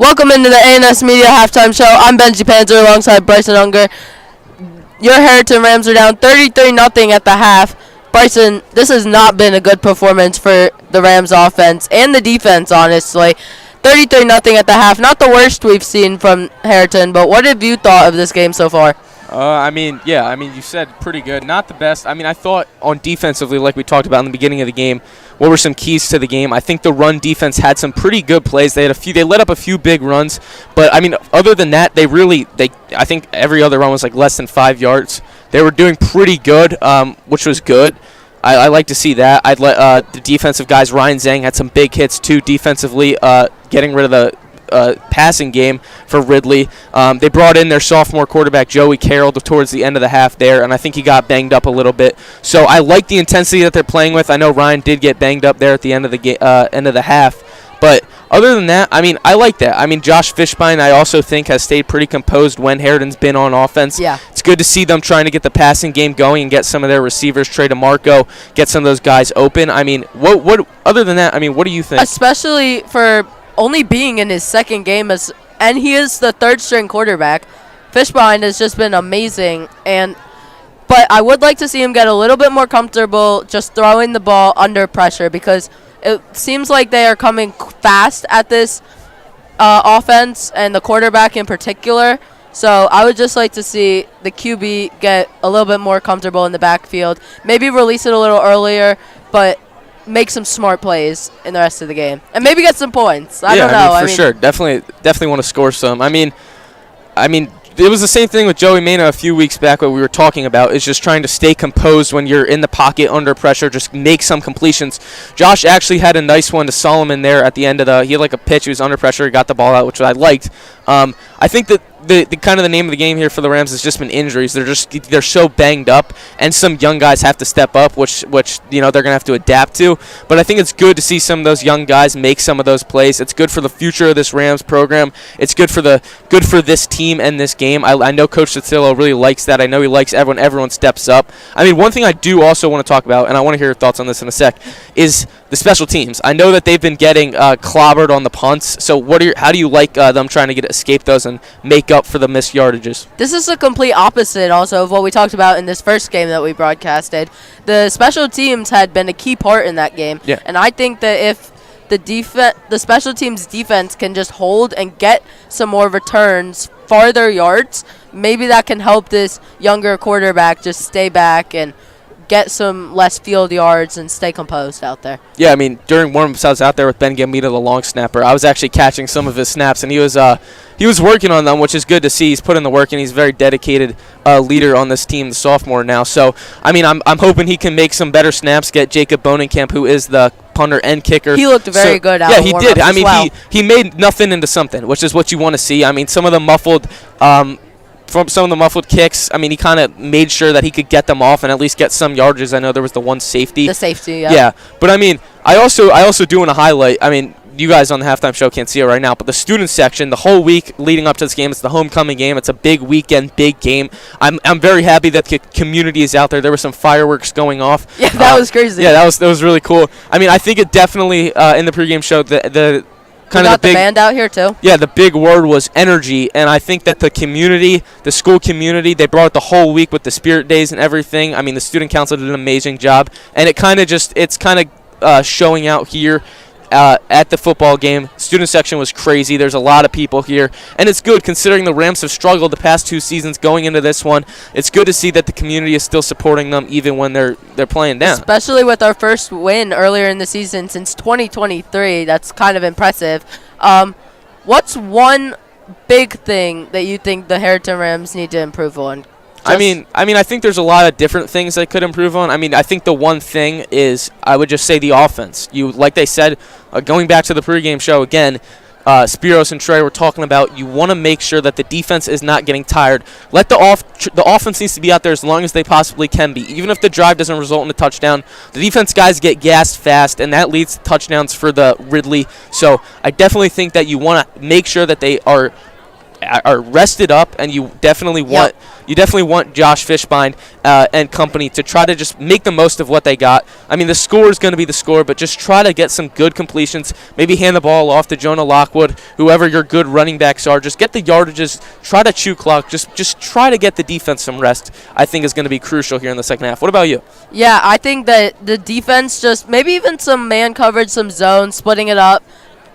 Welcome into the A&S Media halftime show. I'm Benji Panzer alongside Bryson Unger. Your Harriton Rams are down 33-0 at the half. Bryson, this has not been a good performance for the Rams offense and the defense, honestly. 33-0 at the half. Not the worst we've seen from Harriton, but what have you thought of this game so far? You said pretty good. Not the best. I thought on defensively, like we talked about in the beginning of the game, what were some keys to the game? I think the run defense had some pretty good plays. They let up a few big runs, but other than that, I think every other run was like less than 5 yards. They were doing pretty good, which was good. I like to see that. The defensive guys, Ryan Zhang had some big hits too defensively, getting rid of the passing game for Ridley. They brought in their sophomore quarterback Joey Carroll towards the end of the half there, and I think he got banged up a little bit. So I like the intensity that they're playing with. I know Ryan did get banged up there at the end of the half, but other than that, I like that. Josh Fishbein, I also think, has stayed pretty composed when Harriton's been on offense. Yeah. It's good to see them trying to get the passing game going and get some of their receivers, Trey DeMarco, get some of those guys open. What other than that, what do you think? Especially for only being in his second game, and he is the third-string quarterback. Fishbein has just been amazing, but I would like to see him get a little bit more comfortable just throwing the ball under pressure, because it seems like they are coming fast at this offense, and the quarterback in particular. So I would just like to see the QB get a little bit more comfortable in the backfield, maybe release it a little earlier, but make some smart plays in the rest of the game, and maybe get some points. I don't know. For sure, definitely want to score some. It was the same thing with Joey Mena a few weeks back. What we were talking about is just trying to stay composed when you're in the pocket under pressure. Just make some completions. Josh actually had a nice one to Solomon there at the end of he had like a pitch. He was under pressure. He got the ball out, which I liked. I think that the kind of the name of the game here for the Rams has just been injuries. They're so banged up, and some young guys have to step up, which they're gonna have to adapt to. But I think it's good to see some of those young guys make some of those plays. It's good for the future of this Rams program. It's good for this team and this game. I know Coach Cicillo really likes that. I know he likes everyone steps up. One thing I do also want to talk about, and I want to hear your thoughts on this in a sec, is the special teams. I know that they've been getting clobbered on the punts. So how do you like them trying to escape those and make up for the missed yardages? This is the complete opposite also of what we talked about in this first game that we broadcasted. The special teams had been a key part in that game. Yeah. And I think that if the special teams defense can just hold and get some more returns, farther yards, maybe that can help this younger quarterback just stay back and get some less field yards and stay composed out there. Yeah, during warm-ups I was out there with Ben Gambita, the long snapper. I was actually catching some of his snaps, and he was working on them, which is good to see. He's put in the work, and he's a very dedicated leader on this team, the sophomore now. So, I'm hoping he can make some better snaps, get Jacob Bonenkamp, who is the punter and kicker. He looked very good out. Yeah, he did. Well. He made nothing into something, which is what you want to see. Some of the muffled from some of the muffled kicks, he kind of made sure that he could get them off and at least get some yardages. I know there was the one safety. The safety, yeah. Yeah, but I also do want to highlight, you guys on the halftime show can't see it right now, but the student section, the whole week leading up to this game, it's the homecoming game. It's a big weekend, big game. I'm very happy that the community is out there. There were some fireworks going off. Yeah, that was crazy. Yeah, that was really cool. I think it definitely in the pregame show the kind of the band out here too. Yeah, the big word was energy, and I think that the community, the school community, they brought it the whole week with the spirit days and everything. The student council did an amazing job, and it's kind of showing out here at the football game. Student section was crazy. There's a lot of people here, and it's good considering the Rams have struggled the past 2 seasons going into this one. It's good to see that the community is still supporting them even when they're playing down. Especially with our first win earlier in the season since 2023. That's kind of impressive. What's one big thing that you think the Harriton Rams need to improve on? I think there's a lot of different things they could improve on. I think the one thing is, I would just say the offense. Like they said, going back to the pregame show again, Spiros and Trey were talking about, you want to make sure that the defense is not getting tired. Let the offense needs to be out there as long as they possibly can be. Even if the drive doesn't result in a touchdown, the defense guys get gassed fast, and that leads to touchdowns for the Ridley. So I definitely think that you want to make sure that they are are rested up, and you definitely want Josh Fishbein and company to try to just make the most of what they got. I mean, the score is going to be the score, but just try to get some good completions. Maybe hand the ball off to Jonah Lockwood, whoever your good running backs are. Just get the yardages. Try to chew clock. Just try to get the defense some rest. I think is going to be crucial here in the second half. What about you? Yeah, I think that the defense just maybe even some man coverage, some zone, splitting it up.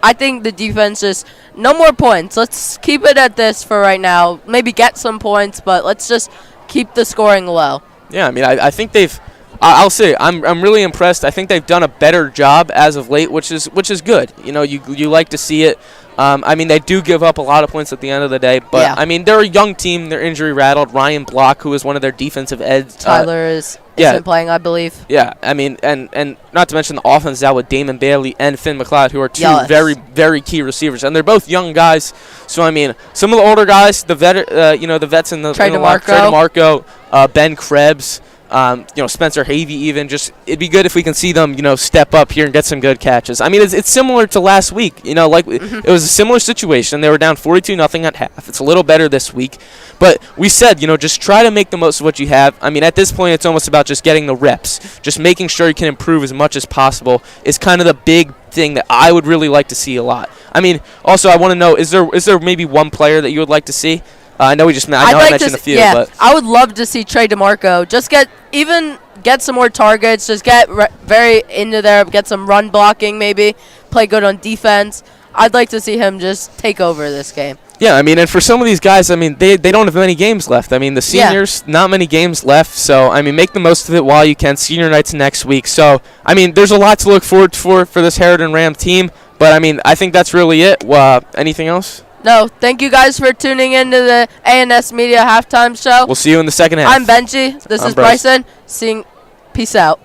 I think the defense just no more points. Let's keep it at this for right now. Maybe get some points, but let's just keep the scoring low. Yeah, I mean, I think they've. I'll say I'm really impressed. I think they've done a better job as of late, which is good. You know, you like to see it. I mean, they do give up a lot of points at the end of the day, but I mean, they're a young team. They're injury rattled. Ryan Block, who is one of their defensive ends, Tyler isn't playing, I believe. Yeah, I mean, and not to mention the offense out with Damon Bailey and Finn McLeod, who are two very, very key receivers, and they're both young guys. So I mean, some of the older guys, the vets in the Trey DeMarco, Ben Krebs. Spencer Havey even. Just it'd be good if we can see them, step up here and get some good catches. I mean, it's similar to last week. It was a similar situation. They were down 42-0 at half. It's a little better this week, but we said, just try to make the most of what you have. I mean, at this point, it's almost about just getting the reps, just making sure you can improve as much as possible. Is kind of the big thing that I would really like to see a lot. I mean, also I want to know, is there maybe one player that you would like to see? I know I mentioned a few. Yeah, but I would love to see Trey DeMarco. Just get some more targets. Just get very into there. Get some run blocking maybe. Play good on defense. I'd like to see him just take over this game. Yeah, I mean, and for some of these guys, I mean, they don't have many games left. I mean, the seniors, not many games left. So, I mean, make the most of it while you can. Senior night's next week. So, I mean, there's a lot to look forward for this Harriton Ram team. But, I mean, I think that's really it. Anything else? No, thank you guys for tuning in to the A&S Media halftime show. We'll see you in the second half. I'm Benji. This is Bryson. Peace out.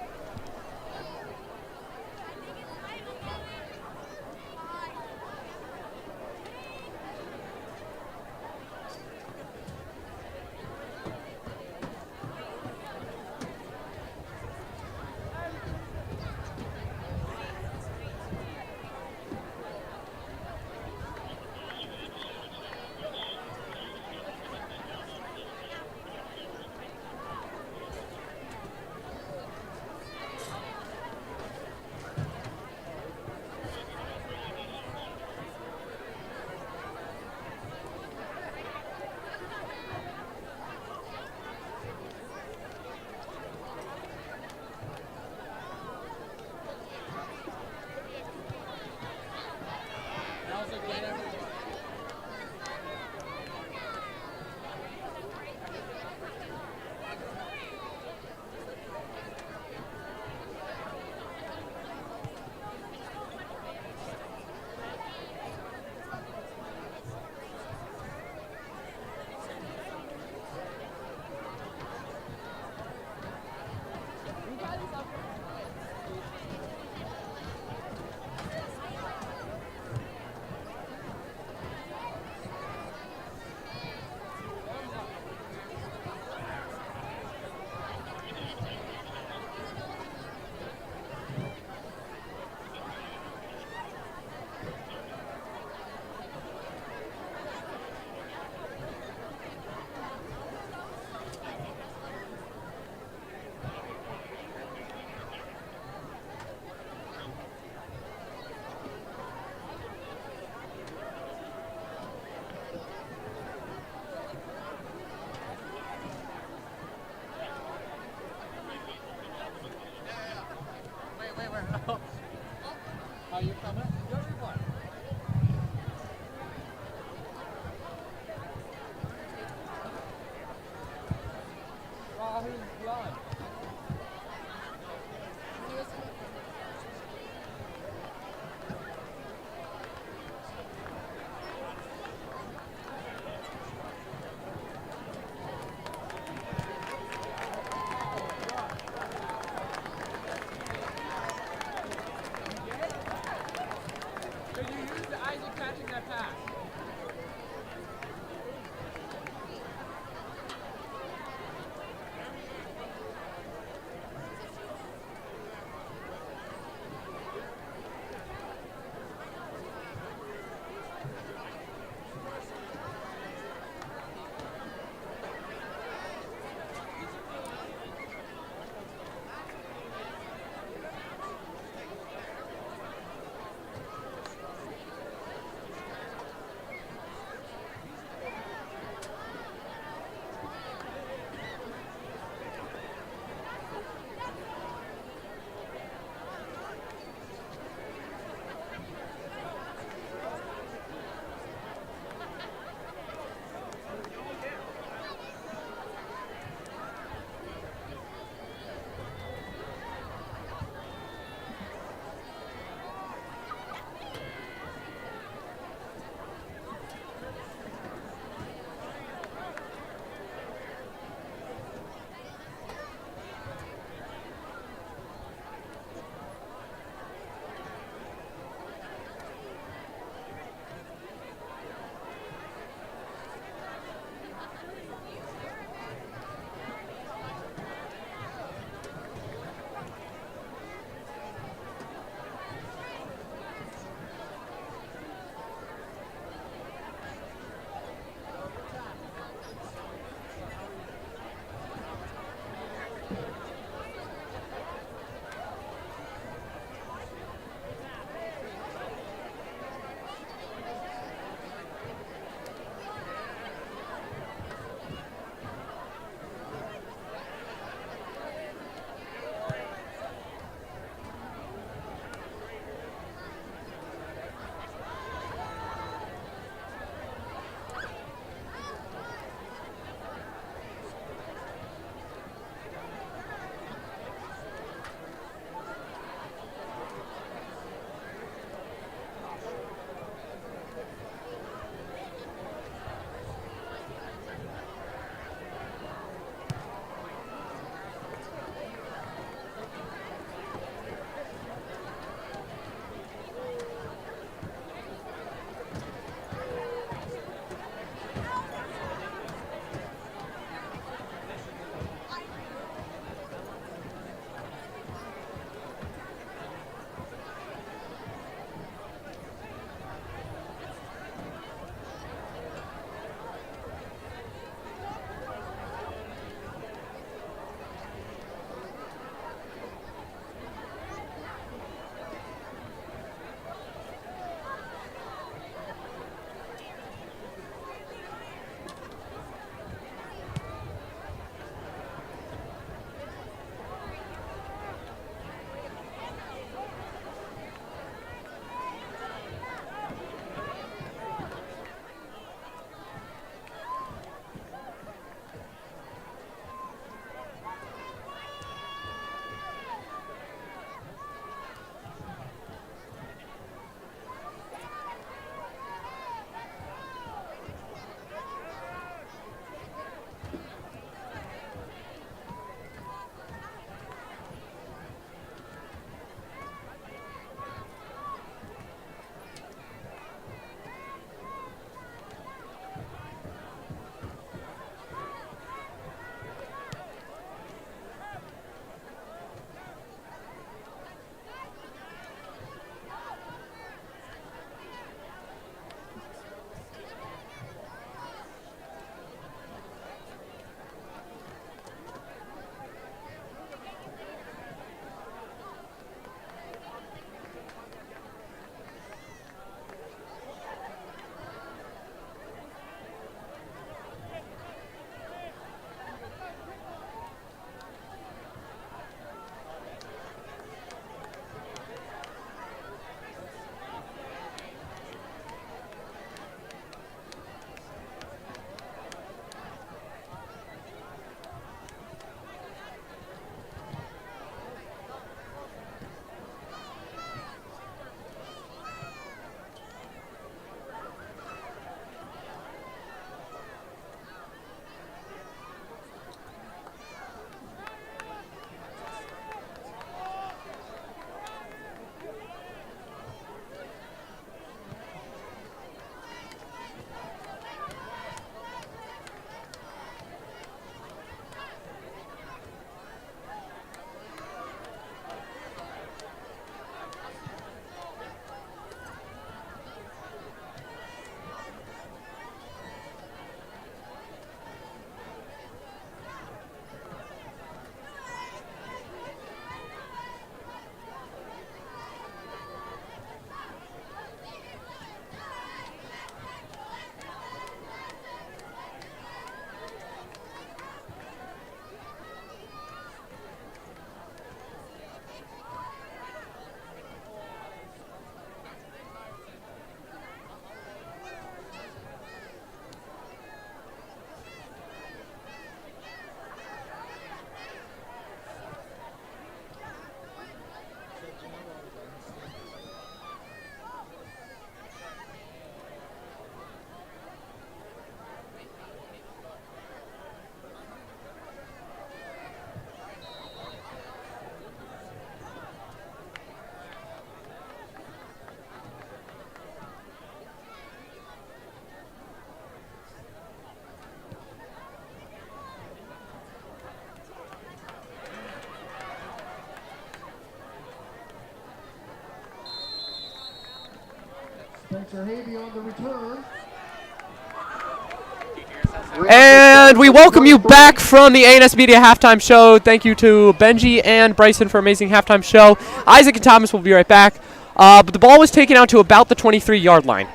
And we welcome you back from the A&S Media halftime show. Thank you to Benji and Bryson for an amazing halftime show. Isaac and Thomas will be right back. But the ball was taken out to about the 23-yard line.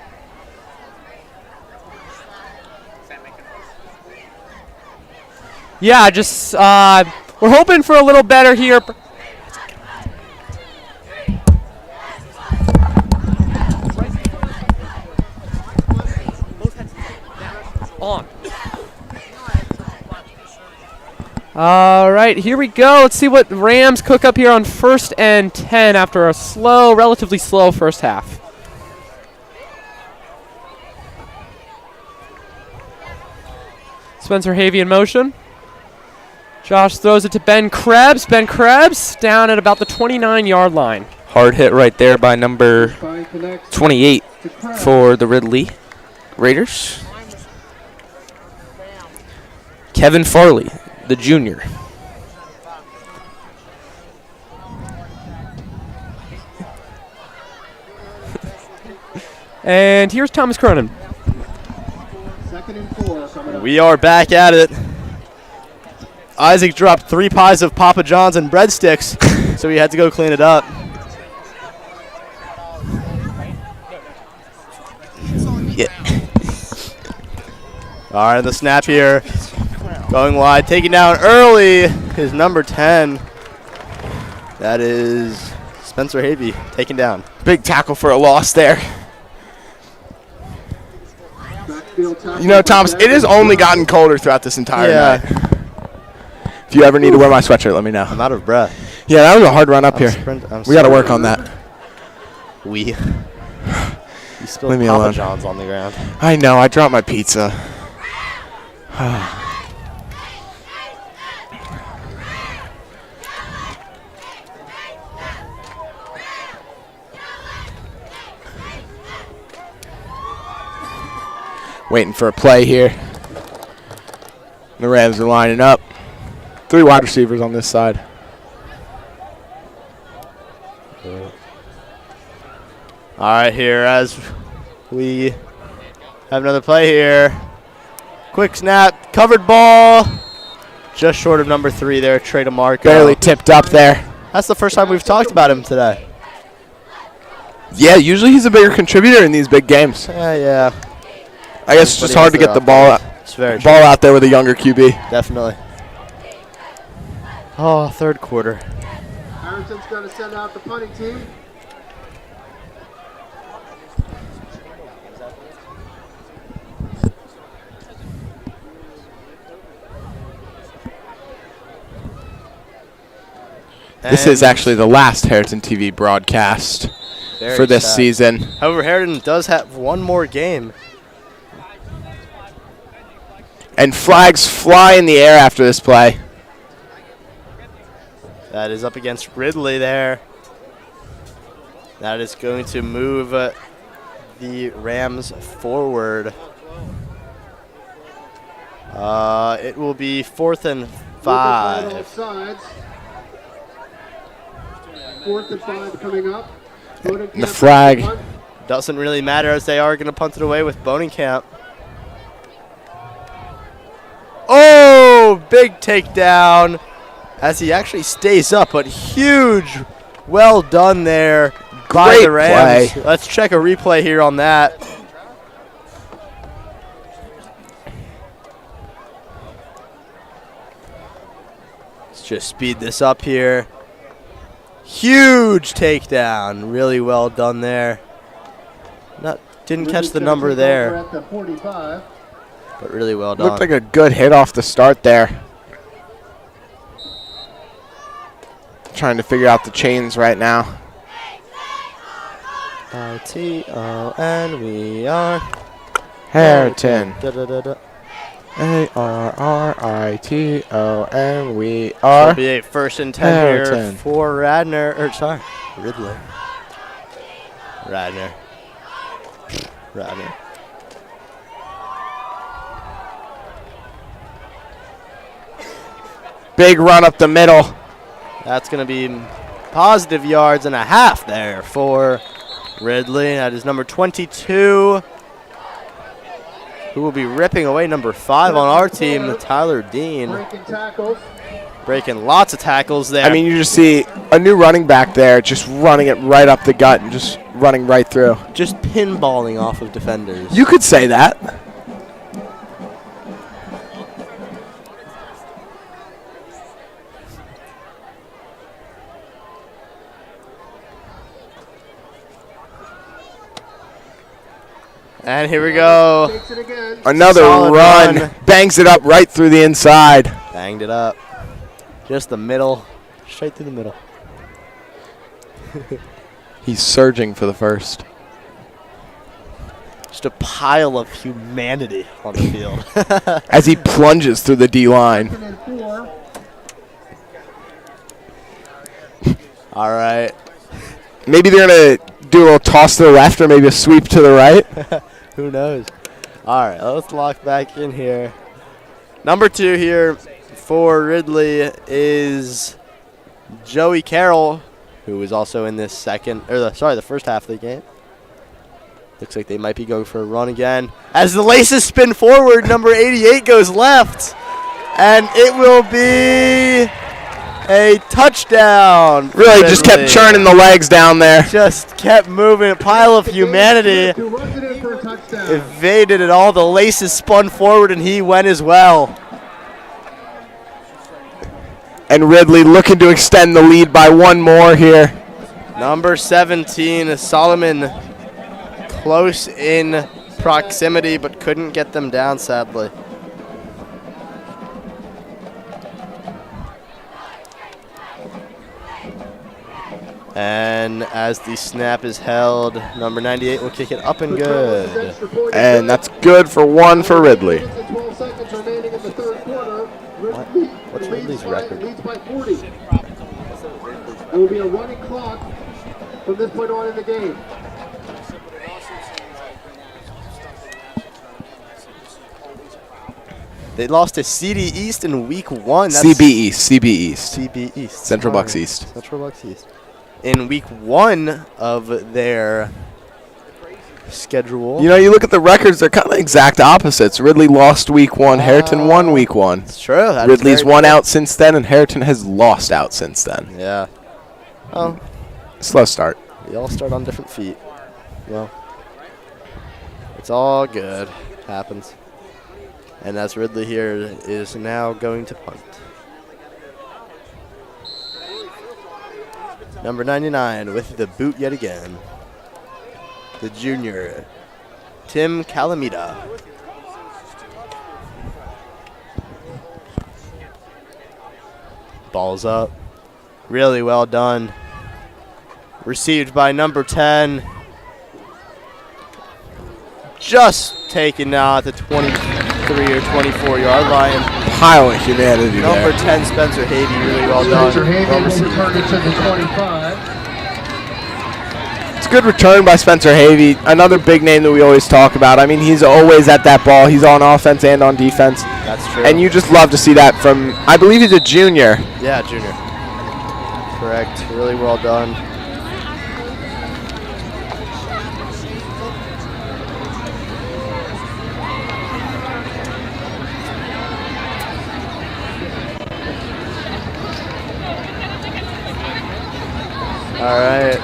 Yeah, just we're hoping for a little better here. On. All right, here we go. Let's see what Rams cook up here on 1st and 10 after a relatively slow first half. Spencer Havey in motion. Josh throws it to Ben Krebs. Ben Krebs down at about the 29-yard line. Hard hit right there by number 28 for the Ridley Raiders. Kevin Farley, the junior. And here's Thomas Cronin. We are back at it. Isaac dropped 3 pies of Papa John's and breadsticks, so we had to go clean it up. Yeah. All right, the snap here. Going wide, taking down early is number 10. That is Spencer Havey taken down. Big tackle for a loss there. You know, Thomas, it has only gotten colder throughout this entire night. If you ever need to wear my sweatshirt, let me know. I'm out of breath. Yeah, that was a hard run up here. We got to work on that. You spilled Leave me Papa alone. John's on the ground. I know. I dropped my pizza. Waiting for a play here. The Rams are lining up. 3 wide receivers on this side. All right, here as we have another play here. Quick snap, covered ball. Just short of number 3 there, Trey DeMarco. Barely tipped up there. That's the first time we've talked about him today. Yeah, usually he's a bigger contributor in these big games. Yeah. I guess it's just hard to get the ball out there with a younger QB. Definitely. Oh, third quarter. Harriton's going to send out the punting team. This is actually the last HarrionTV broadcast for this season. However, Harriton does have one more game. And flags fly in the air after this play. That is up against Ridley there. That is going to move the Rams forward. It will be 4th and 5. 4th and 5 coming up. The flag doesn't really matter as they are going to punt it away with Boningcamp. Oh, big takedown as he actually stays up, but huge, well done there by the Rams. Play. Let's check a replay here on that. Let's just speed this up here. Huge takedown, really well done there. Didn't catch the number there, At the 45. but really well done. looked like a good hit off the start there. Trying to figure out the chains right now. I-T-O-N, we are Harriton. Da-da-da-da. A-R-R-I-T-O-N, we It'll are. be a 1st and 10 here Harriton. for Ridley. Radner. Big run up the middle. That's going to be positive yards and a half there for Ridley, that is number 22, who will be ripping away number 5 on our team, Tyler Dean. Breaking lots of tackles there. I mean, you just see a new running back there just running it right up the gut and just running right through. Just pinballing off of defenders. You could say that. And here we go. Another run. Bangs it up right through the inside. Banged it up. Just the middle. Straight through the middle. He's surging for the first. Just a pile of humanity on the field. As he plunges through the D-line. All right. Maybe they're going to do a little toss to the left or maybe a sweep to the right. Who knows? All right, let's lock back in here. Number 2 here for Ridley is Joey Carroll, who is also in this the first half of the game. Looks like they might be going for a run again. As the laces spin forward, number 88 goes left. And it will be a touchdown. Really just kept churning the legs down there. Just kept moving. A pile of humanity. Evaded it all. The laces spun forward and he went as well. And Ridley looking to extend the lead by one more here. Number 17, Solomon, close in proximity, but couldn't get them down, sadly. And as the snap is held, number 98 will kick it up and good. And that's good for 1 for Ridley. What's Ridley's record? It will be a running clock from this point on in the game. They lost to CD East in week 1. That's CB East. CB East. Central Bucks East. Central Bucks East. In week 1 of their schedule. You know, you look at the records, they're kind of exact opposites. Ridley lost week 1, Harriton won week 1. It's true. Ridley's won out since then, and Harriton has lost out since then. Yeah. Oh. Slow start. We all start on different feet. Well, it's all good. Happens. And as Ridley here is now going to punt. Number 99 with the boot yet again. The junior, Tim Calamita. Ball's up. Really well done. Received by number 10. Just taken now at the 23 or 24-yard line. Pile of humanity Number there. 10, Spencer Havey, really well done. Spencer Havey will return it to the 25. It's a good return by Spencer Havey. Another big name that we always talk about. I mean, he's always at that ball. He's on offense and on defense. That's true. And you just love to see that from, I believe he's a junior. Yeah, junior. Correct. Really well done. All right.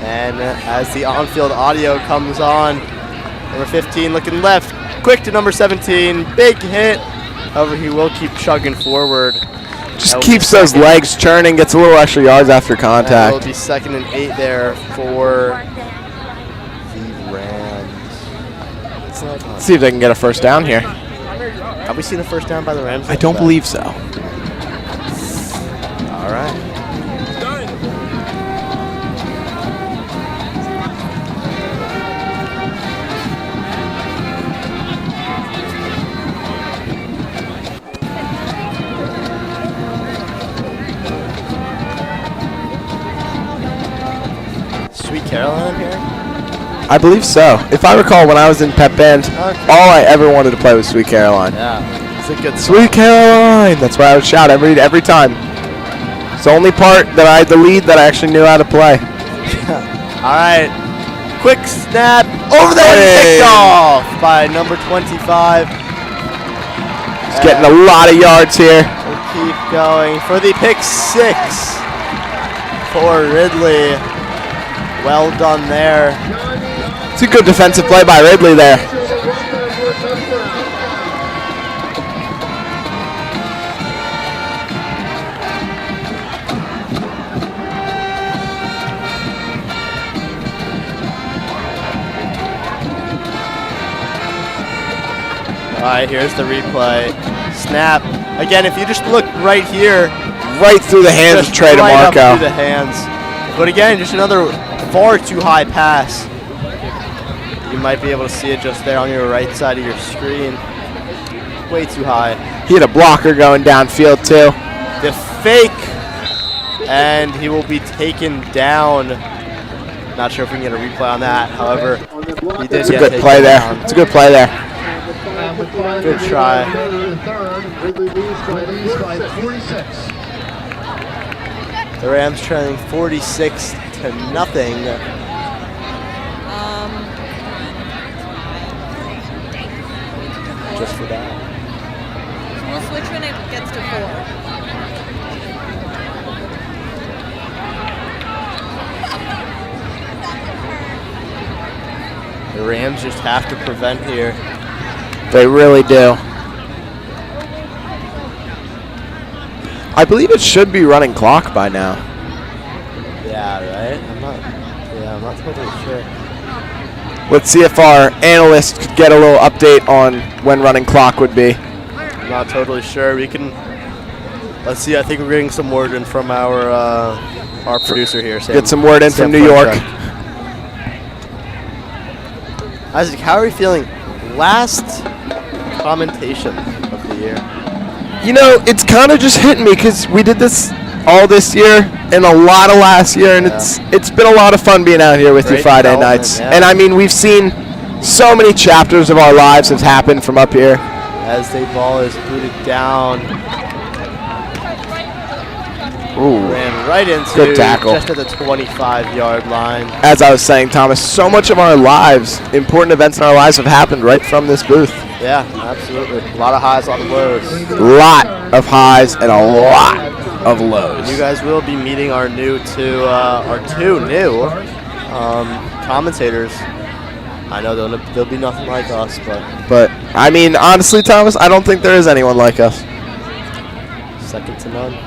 And as the on-field audio comes on, number 15 looking left, quick to number 17, big hit. However, he will keep chugging forward. Just keeps those legs churning, gets a little extra yards after contact. It will be 2nd and 8 there for the Rams. Let's see if they can get a first down here. Have we seen a first down by the Rams? I don't believe so. All right. Sweet Caroline here? I believe so. If I recall, when I was in pep band, all I ever wanted to play was Sweet Caroline. Yeah, it's a good song. Sweet Caroline! That's what I would shout every time. It's the only part that I had the lead that I actually knew how to play. All right. Quick snap over there, picked off by number 25. He's getting a lot of yards here. We'll keep going for the pick 6 for Ridley. Well done there. It's a good defensive play by Ridley there. All right, here's the replay. Snap. Again, if you just look right here. Right through the hands of Trey right DeMarco. Up through the hands. But again, just another far too high pass. You might be able to see it just there on your right side of your screen. Way too high. He had a blocker going downfield too. The fake. And he will be taken down. Not sure if we can get a replay on that. However, he did It's a get good taken play there. down. It's a good play there. Good try. The Rams trailing 46-0. Just for that. We'll switch when it gets to 4. The Rams just have to prevent here. They really do. I believe it should be running clock by now. Yeah, right? I'm not totally sure. Let's see if our analyst could get a little update on when running clock would be. I'm not totally sure. We can. Let's see. I think we're getting some word in from our producer here. Sam, Get some word in Sam from New York. Fletcher. Isaac, how are you feeling? Last commentation of the year. You know, it's kind of just hitting me because we did this all this year and a lot of last year, and it's been a lot of fun being out here with you Friday nights. Yeah. And I mean, we've seen so many chapters of our lives have happened from up here. As the ball is booted down. Ooh, ran right into good tackle. Just at the 25-yard line. As I was saying, Thomas, so much of our lives, important events in our lives have happened right from this booth. Yeah, absolutely. A lot of highs, a lot of lows. Lot of highs and a lot of lows. You guys will be meeting our two new commentators. I know they'll be nothing like us, but I mean, honestly, Thomas, I don't think there is anyone like us. Second to none.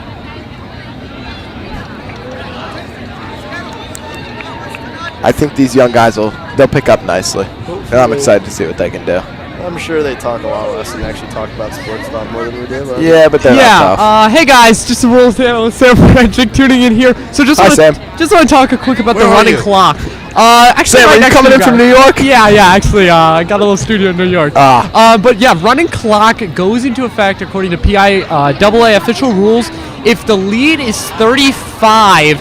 I think these young guys they'll pick up nicely, and I'm excited to see what they can do. I'm sure they talk a lot less and actually talk about sports a lot more than we do. But yeah, but they're not tough. Hey guys, just a rule Sam Frederick tuning in here. So just want to talk quick about the running clock. Actually, Sam, are you coming in from New York? Yeah, actually, I got a little studio in New York. But yeah, running clock goes into effect according to PIAA official rules if the lead is 35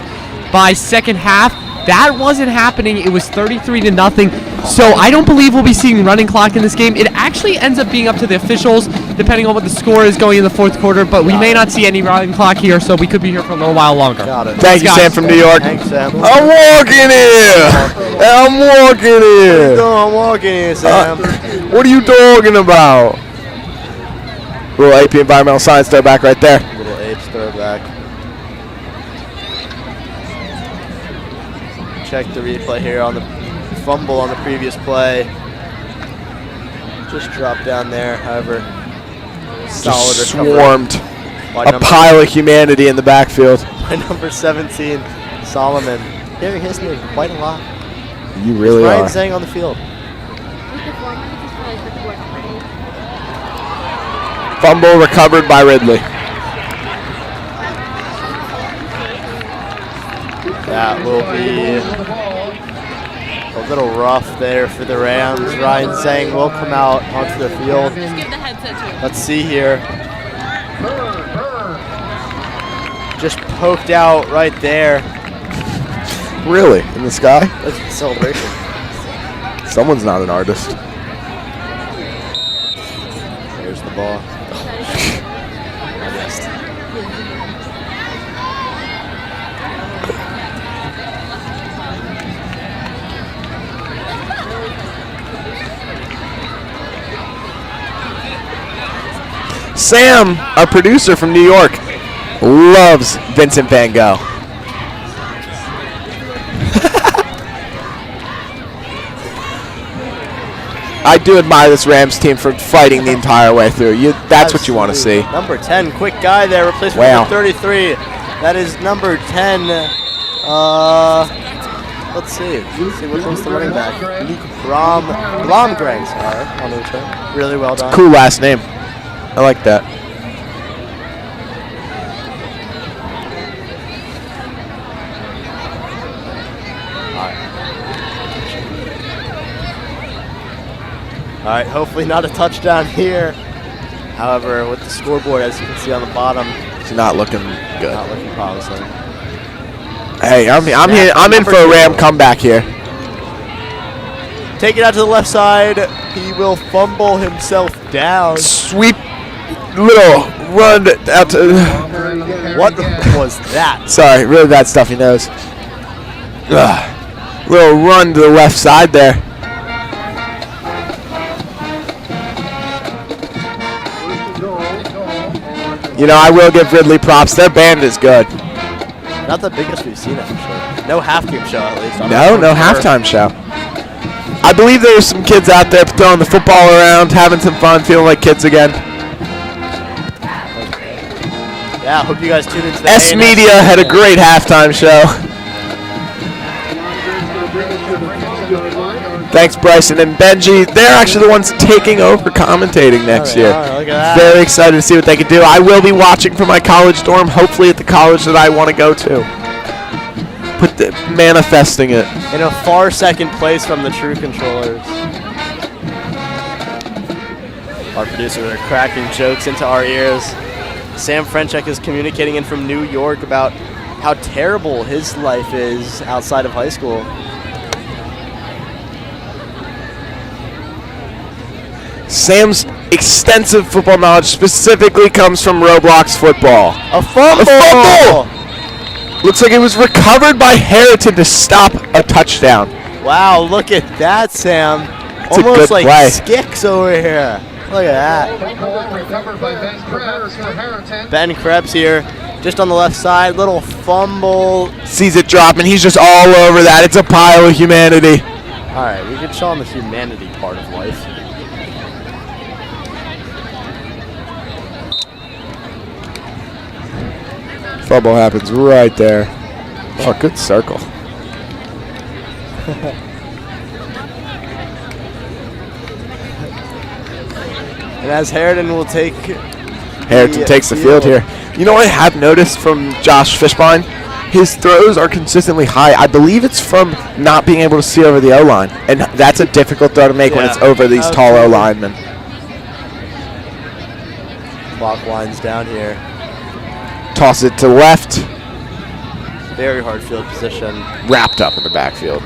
by second half. That wasn't happening. It was 33-0. So I don't believe we'll be seeing running clock in this game. It actually ends up being up to the officials, depending on what the score is going in the fourth quarter. But we may not see any running clock here, so we could be here for a little while longer. Got it. Thank you, Sam from New York. Thanks, Sam. I'm walking here. I'm walking here. I'm walking here, Sam. What are you talking about? Little AP Environmental Science throwback right there. Little apes throwback. Check the replay here on the fumble on the previous play. Just dropped down there, however. Solid Just recovery. swarmed a pile of humanity in the backfield. By number 17, Solomon. Hearing his name quite a lot. You really Ryan are. Zhang on the field. Fumble recovered by Ridley. That will be a little rough there for the Rams. Ryan Zhang will come out onto the field. Just give the headset to him. Let's see here. Just poked out right there. Really? In the sky? That's a celebration. Someone's not an artist. There's the ball. I missed. Sam, our producer from New York, loves Vincent Van Gogh. I do admire this Rams team for fighting the entire way through. That's what you want to see. Number 10, quick guy there, replaced with number 33. That is number 10. Let's see. Which one's the running back? Luke Blomgren, sorry, on the return. Really well done. Cool last name. I like that. All right, hopefully not a touchdown here. However, with the scoreboard, as you can see on the bottom, it's not looking good. Not looking promising. Hey, I'm here. I'm in for a Ram comeback here. Take it out to the left side. He will fumble himself down. Sweep, little run out to. What was that? Sorry, really bad stuffy nose. Little run to the left side there. You know, I will give Ridley props. Their band is good. Not the biggest we've seen it for sure. No halftime show at least. No halftime show. I believe there's some kids out there throwing the football around, having some fun, feeling like kids again. Yeah, hope you guys tune into the A&S Media had a great halftime show. Thanks, Bryson and Benji. They're actually the ones taking over commentating next year. Look at that. Very excited to see what they can do. I will be watching from my college dorm, hopefully at the college that I want to go to. Manifesting it. In a far second place from the true controllers. Our producers are cracking jokes into our ears. Sam Frenchek is communicating in from New York about how terrible his life is outside of high school. Sam's extensive football knowledge specifically comes from Roblox football. A fumble! Looks like it was recovered by Harriton to stop a touchdown. Wow, look at that, Sam. It's almost like play. Skicks over here. Look at that. Ben Krebs here, just on the left side. Little fumble. Sees it drop, and he's just all over that. It's a pile of humanity. All right, we can show him the humanity part of life. Fumble happens right there. Oh, good circle. And as Harriton will take... Harriton takes the field here. You know what I have noticed from Josh Fishbein? His throws are consistently high. I believe it's from not being able to see over the O-line. And that's a difficult throw to make when it's over these tall O-linemen. Clock winds down here. Toss it to left. Very hard field position. Wrapped up in the backfield.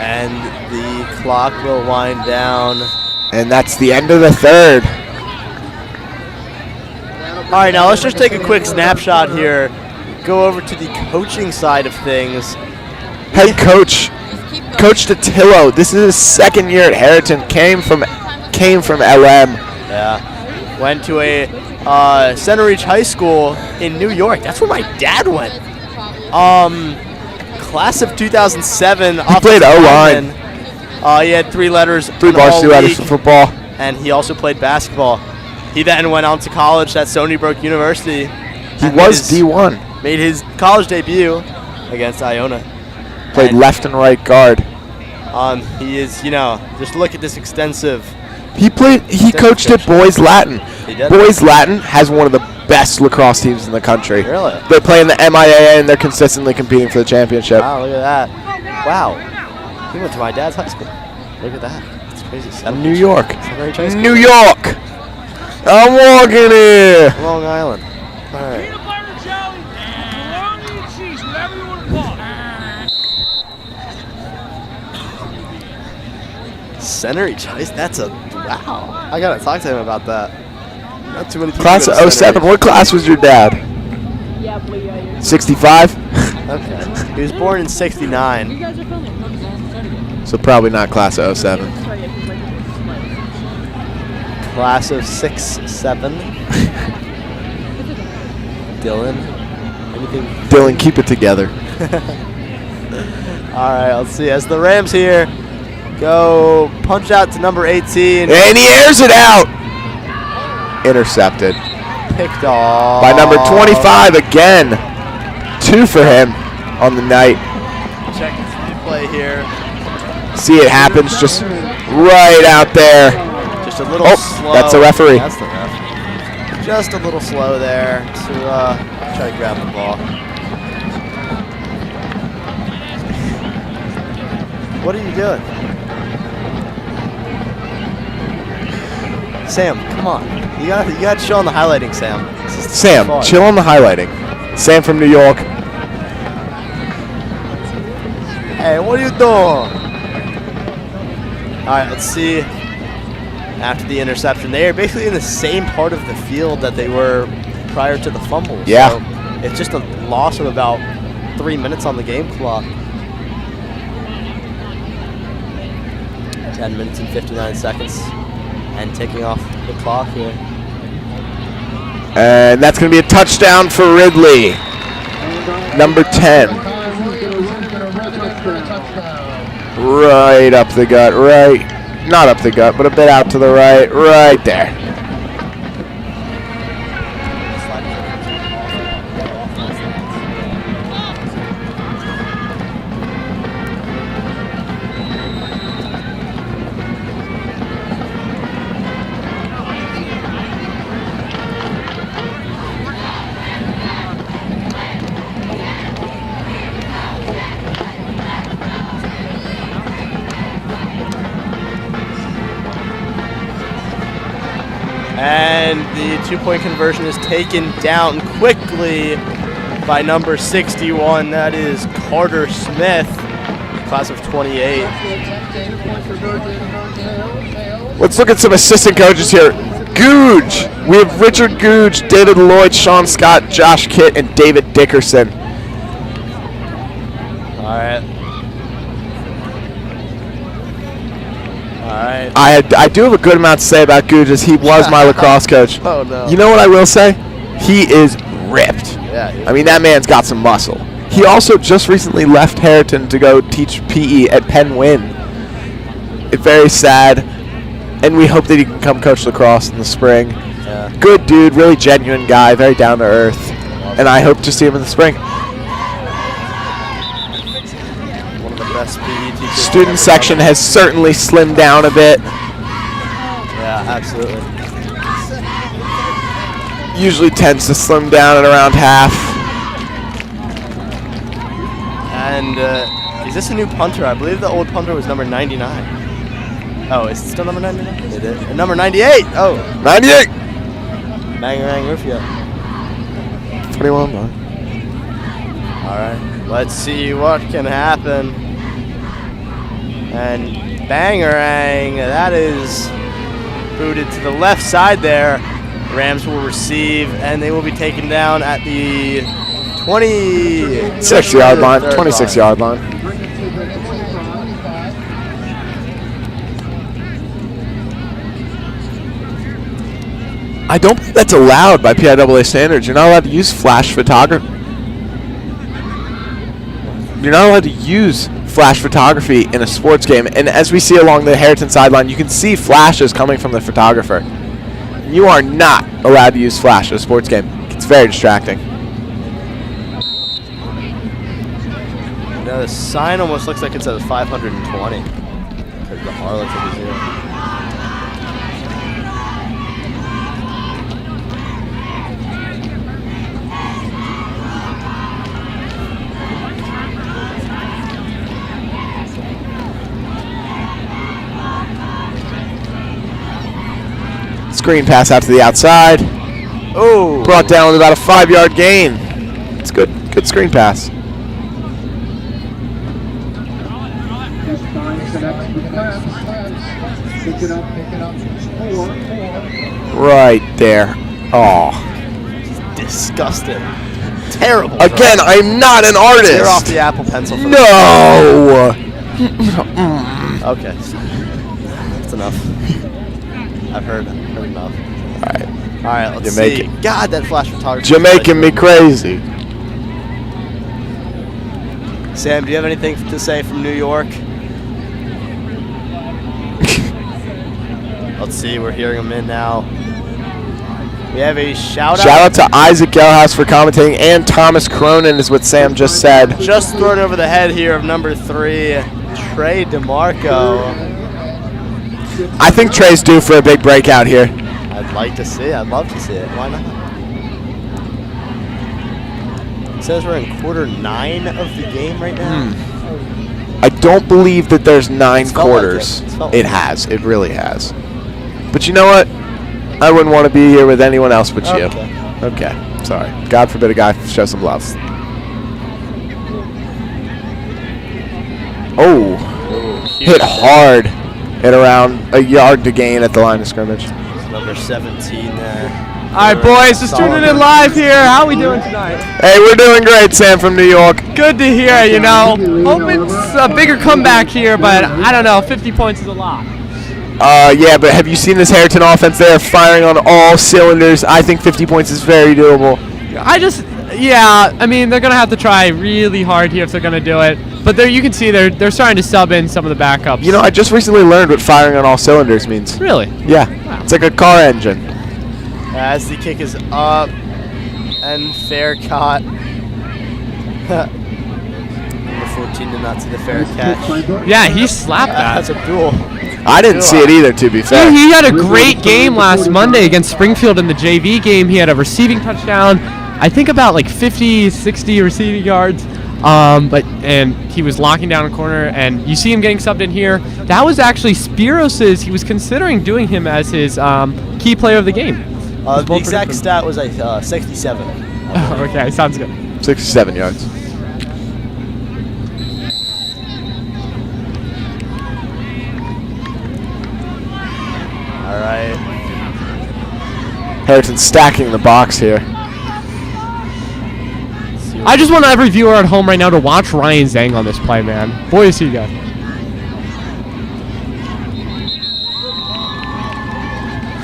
And the clock will wind down. And that's the end of the third. All right, now let's just take a quick snapshot here. Go over to the coaching side of things. Head coach, Coach Datillo. This is his second year at Harriton. Came from LM. Yeah. Went to a Center Reach High School in New York. That's where my dad went. Class of 2007. He played O-line. He had 3 letters. 3 varsity letters for football. And he also played basketball. He then went on to college at Stony Brook University. He was D1. Made his college debut against Iona. Played left and right guard. He is, just look at this extensive. He coached at Boys Latin. He did. Boys Latin has one of the best lacrosse teams in the country. Really? They play in the MIAA and they're consistently competing for the championship. Wow, look at that. Wow. He went to my dad's high school. Look at that. That's crazy. New York. New New York. I'm walking here. Long Island. All right. Center Reach High. That's a wow. I gotta talk to him about that. Not too many people. Class of 07. What class was your dad? 65. Okay. He was born in '69. So probably not class of 07. Class of 6'7". Dylan, anything? Dylan, keep it together. All right, let's see. As the Rams here go punch out to number 18. And he airs it out. Intercepted. Picked off. By number 25 again. 2 for him on the night. Check the play here. See, it happens just right out there. Just a little slow. That's the referee. That's the ref. Just a little slow there to try to grab the ball. What are you doing? Sam, come on. You got to chill on the highlighting, Sam. Sam, chill on the highlighting. Sam from New York. Hey, what are you doing? All right, let's see. After the interception, they are basically in the same part of the field that they were prior to the fumble. Yeah. So it's just a loss of about 3 minutes on the game clock. 10 minutes and 59 seconds. And ticking off the clock here. And that's going to be a touchdown for Ridley. Number 10. Right up the gut, right. Not up the gut, but a bit out to the right. Right there. And the 2-point conversion is taken down quickly by number 61. That is Carter Smith, class of 28. Let's look at some assistant coaches here. Googe. We have Richard Googe, David Lloyd, Sean Scott, Josh Kitt, and David Dickerson. All right. I do have a good amount to say about Googe, as he was my lacrosse coach. Oh, no. You know what I will say? He is ripped. Yeah. I mean, that man's got some muscle. He also just recently left Harriton to go teach PE at Penn Wynn. It's very sad, and we hope that he can come coach lacrosse in the spring. Yeah. Good dude, really genuine guy, very down to earth, and I hope to see him in the spring. One of the best PE teachers. Student section has certainly slimmed down a bit. Yeah, absolutely. Usually tends to slim down at around half. And is this a new punter? I believe the old punter was number 99. Oh, is it still number 99? It is. And number 98! Oh. 98! Bang, bang, Rufio. 21, man. Alright, let's see what can happen. And bangerang, that is booted to the left side there. Rams will receive, and they will be taken down at the 26-yard line. 26-yard line. I don't think that's allowed by PIAA standards. You're not allowed to use flash photography. You're not allowed to use flash photography in a sports game. And as we see along the Harriton sideline, you can see flashes coming from the photographer. You are not allowed to use flash in a sports game. It's very distracting. Now the sign almost looks like it says 520. Because the Harlots of the 0. Screen pass out to the outside. Oh! Brought down with about a 5-yard gain. It's good. Good screen pass. Right there. Oh. Disgusting. Terrible. Again, I'm not an artist. Tear off the Apple Pencil. For No. Okay. That's enough. I've heard enough. All right, let's You're see. making- God, that flash photography. You're making me crazy. Sam, do you have anything to say from New York? Let's see, we're hearing him in now. We have a shout Shout out to Isaac Gelhaus for commentating, and Thomas Cronin is what Sam just said. Just thrown over the head here of number 3, Trey DeMarco. I think Trey's due for a big breakout here. I'd like to see it. I'd love to see it. Why not? It says we're in quarter 9 of the game right now. I don't believe that there's 9 It's felt quarters. like it. It's felt It like has. It really has. But you know what? I wouldn't want to be here with anyone else but you. Okay. Sorry. God forbid a guy show some love. Oh. Hit hard at around a yard to gain at the line of scrimmage. It's number 17 there. All right, boys, just tuning in live here. How are we doing tonight? Hey, we're doing great, Sam from New York. Good to hear, you know. Hope it's a bigger comeback here, but I don't know. 50 points is a lot. Yeah, but have you seen this Harriton offense? They're firing on all cylinders. I think 50 points is very doable. I mean, they're going to have to try really hard here if they're going to do it. But you can see they're starting to sub in some of the backups. You know, I just recently learned what firing on all cylinders means. Really? Yeah. Wow. It's like a car engine. As the kick is up and fair caught. Number 14 did not see the fair catch. Yeah, he slapped that. That's a duel. I didn't see it either, to be fair. He had a great game last Monday against Springfield in the JV game. He had a receiving touchdown, I think about like 50, 60 receiving yards. And he was locking down a corner, and you see him getting subbed in here. That was actually Spiros's. He was considering doing him as his key player of the game. The exact stat was 67. Okay, sounds good. 67 yards. All right. Harriton stacking the box here. I just want every viewer at home right now to watch Ryan Zhang on this play, man. Boy, is he good.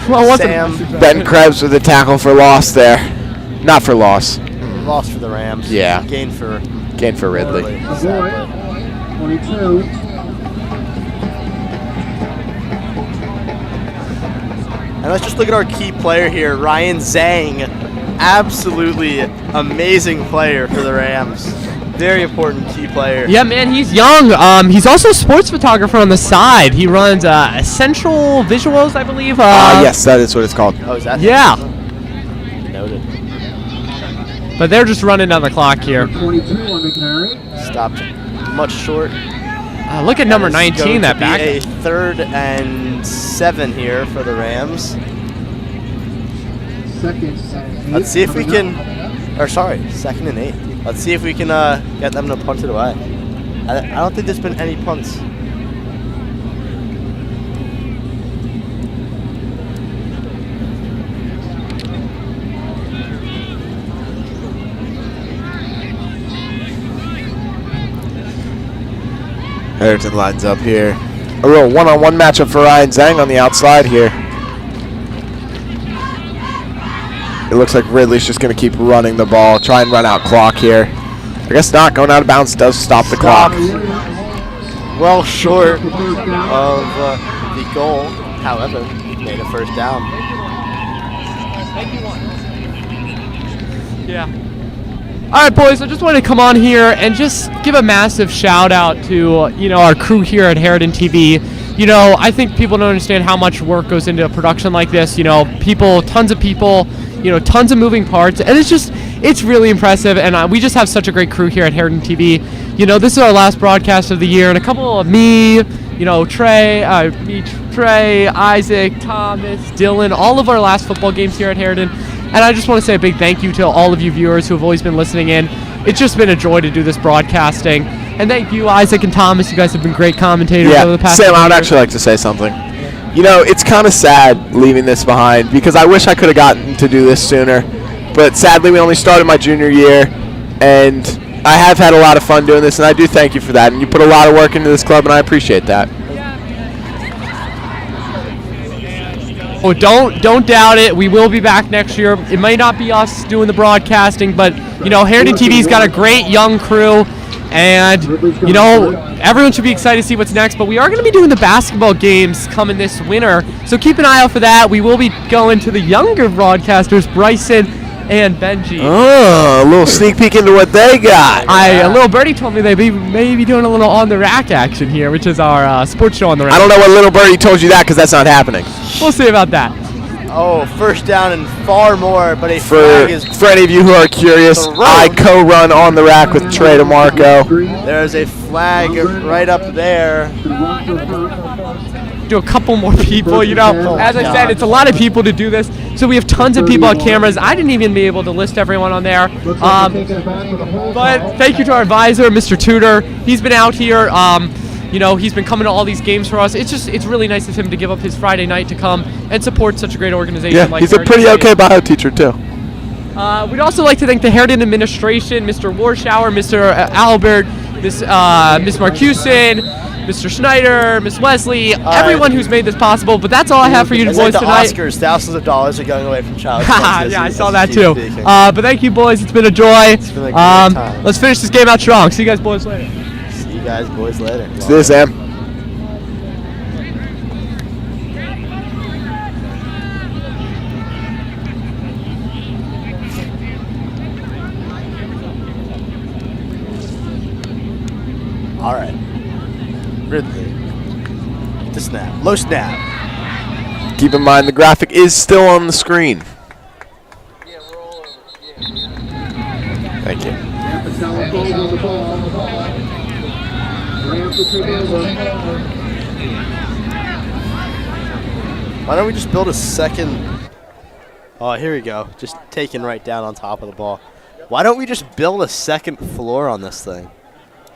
Well, Ben Krebs with a tackle for loss there. Not for loss. Loss for the Rams. Yeah. Gain for Ridley. Exactly. 22. And let's just look at our key player here, Ryan Zhang. Absolutely amazing player for the Rams. Very important key player. Yeah, man, he's young. He's also a sports photographer on the side. He runs Essential Visuals, I believe. Yes, that is what it's called. Oh, is that? Yeah. Noted. But they're just running down the clock here. 22 on the carry. Stopped much short. Look at number 19, that back. A 3rd and 7 here for the Rams. Let's see if we can, or sorry, 2nd and 8. Let's see if we can get them to punt it away. I don't think there's been any punts. Harriton lines up here. A real one-on-one matchup for Ryan Zhang on the outside here. It looks like Ridley's just going to keep running the ball, try and run out clock here. I guess not. Going out of bounds does stop the clock. Well short of the goal. However, made a 1st down. Yeah. All right, boys, I just wanted to come on here and just give a massive shout out to, our crew here at HarrionTV. I think people don't understand how much work goes into a production like this. Tons of people, tons of moving parts, and it's really impressive. And we just have such a great crew here at HarrionTV. This is our last broadcast of the year, and a couple of Trey, Isaac, Thomas, Dylan, all of our last football games here at Harriton. And I just want to say a big thank you to all of you viewers who have always been listening in. It's just been a joy to do this broadcasting. And thank you, Isaac and Thomas. You guys have been great commentators over the past Sam, I would years. actually like to say something. It's kind of sad leaving this behind because I wish I could have gotten to do this sooner. But sadly, we only started my junior year, and I have had a lot of fun doing this, and I do thank you for that. And you put a lot of work into this club, and I appreciate that. Oh, don't doubt it. We will be back next year. It might not be us doing the broadcasting, but you know, HarrionTV's got a great young crew, and you know, everyone should be excited to see what's next. But we are going to be doing the basketball games coming this winter, so keep an eye out for that. We will be going to the younger broadcasters, Bryson and Benji. Oh, a little sneak peek into what they got. A little birdie told me they may be doing a little on the rack action here, which is our sports show on the rack. I don't know what little birdie told you that because that's not happening. We'll see about that. Oh, first down and far more, but For any of you who are curious, I co-run on the rack with Trey DeMarco. There's a flag right up there. Do a couple more people, you know. As I said, it's a lot of people to do this, so we have tons of people on cameras. I didn't even be able to list everyone on there. But thank you to our advisor, Mr. Tudor. He's been out here. You know, he's been coming to all these games for us. It's really nice of him to give up his Friday night to come and support such a great organization. Yeah, like he's a pretty okay bio teacher too. We'd also like to thank the Harriton administration, Mr. Warschauer, Mr. Albert, Miss Marcuson, Mr. Schneider, Miss Wesley, everyone who's made this possible. But that's all I have for you boys like the tonight. Oscars, thousands of dollars are going away from child. Yeah, I saw that too. But thank you, boys. It's been a joy. It's been a great time. Let's finish this game out strong. See you guys, boys, later. See you guys, boys, later. See you, Sam. All right. Ridley. The snap. Low snap. Keep in mind the graphic is still on the screen. Thank you. Why don't we just build a second? Oh, here we go. Just taken right down on top of the ball. Why don't we just build a second floor on this thing?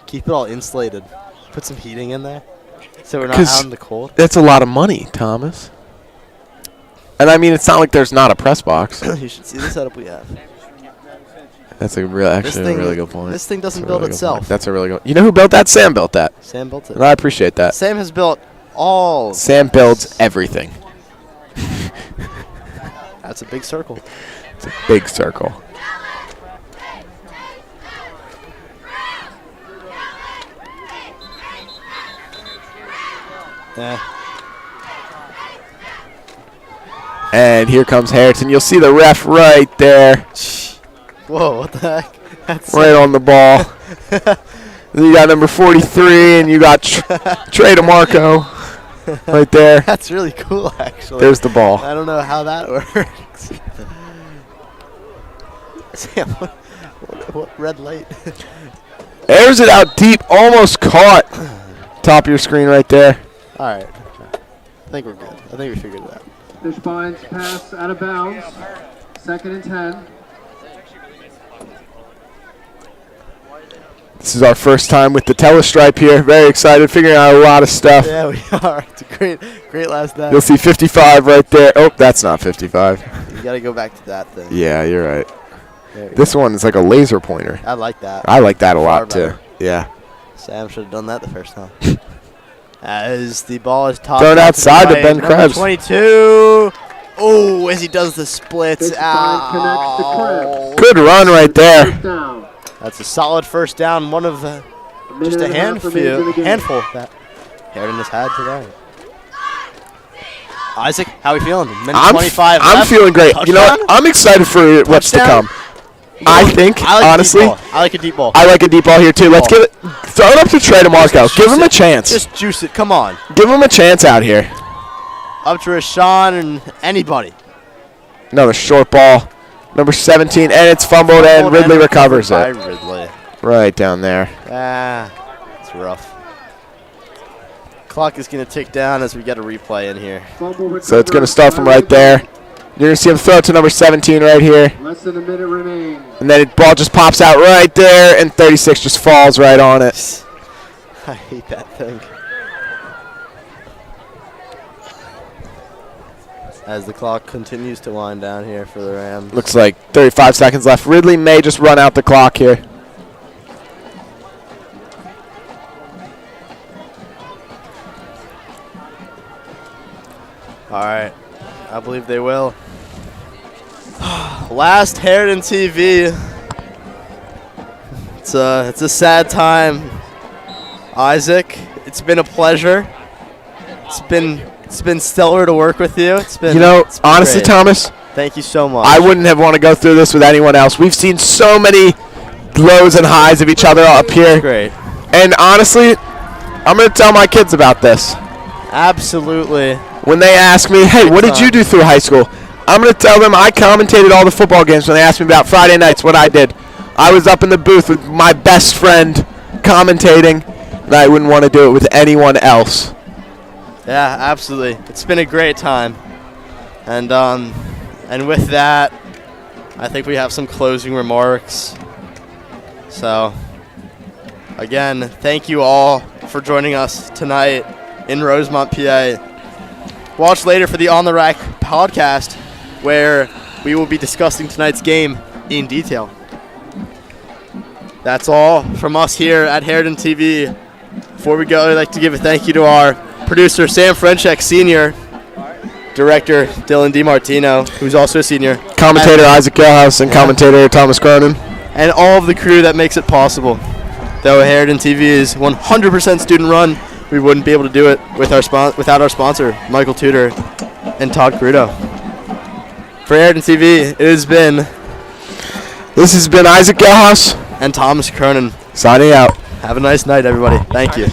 Keep it all insulated. Put some heating in there, so we're not out in the cold. That's a lot of money, Thomas. And I mean, it's not like there's not a press box. You should see the setup we have. That's a really good point. This thing doesn't build itself. That's a really good. You know who built that? Sam built that. Sam built it. And I appreciate that. Sam has built all. Sam builds everything. That's a big circle. It's a big circle. Yeah. And here comes Harriton. You'll see the ref right there. Whoa, what the heck? That's right on the ball. Then you got number 43, and you got Trey DeMarco right there. That's really cool, actually. There's the ball. I don't know how that works. Sam, what red light? Airs it out deep, almost caught. Top of your screen right there. All right. I think we're good. I think we figured it out. Fish finds pass out of bounds. 2nd and 10. This is our first time with the telestripe here. Very excited, figuring out a lot of stuff. Yeah, we are. It's a great last day. You'll see 55 right there. Oh, that's not 55. You got to go back to that thing. Yeah, you're right. This one is like a laser pointer. I like that. I like that a lot too. Yeah. Sam should have done that the first time. As the ball is tossed thrown outside to Ben Krebs. 22. Oh, as he does the splits. Ow. Good run right there. That's a solid first down. One of the just a handful that Harriton has had today. Isaac, how are we feeling? Minute 25 I'm left. feeling great. Touchdown? You know what? I'm excited for what's to come. I think, honestly, I like a deep ball. I like a deep ball here too. Let's give it, throw it up to Trey DeMarco. Give him a chance. Just juice it. Come on. Give him a chance out here. Up to Rashawn and anybody. Another short ball. Number 17, and it's fumbled, and Ridley recovers it. Ridley. Right down there. It's rough. Clock is going to tick down as we get a replay in here. So it's going to start from right there. You're going to see him throw it to number 17 right here. Less than a minute remains. And then the ball just pops out right there, and 36 just falls right on it. I hate that thing. As the clock continues to wind down here for the Rams. Looks like 35 seconds left. Ridley may just run out the clock here. All right. I believe they will. Last HarrionTV. It's a sad time. Isaac, it's been a pleasure. It's been stellar to work with you. It's been honestly, great. Thomas, thank you so much. I wouldn't have want to go through this with anyone else. We've seen so many lows and highs of each other up here. Great. And honestly, I'm going to tell my kids about this. Absolutely. When they ask me, hey, what did you do through high school? I'm going to tell them I commentated all the football games. When they ask me about Friday nights, what I did. I was up in the booth with my best friend commentating, and I wouldn't want to do it with anyone else. Yeah, absolutely. It's been a great time. And with that, I think we have some closing remarks. So, again, thank you all for joining us tonight in Rosemont, PA. Watch later for the On the Rack podcast, where we will be discussing tonight's game in detail. That's all from us here at HarrionTV. Before we go, I'd like to give a thank you to our producer, Sam Frenchek, Sr., Director, Dylan DiMartino, who's also a senior, Commentator Isaac Gilhouse, and commentator Thomas Cronin. And all of the crew that makes it possible. Though HarrionTV is 100% student-run, we wouldn't be able to do it with without our sponsor, Michael Tudor and Todd Crudo. For HarrionTV, This has been Isaac Gilhouse and Thomas Cronin. Signing out. Have a nice night, everybody. Thank you.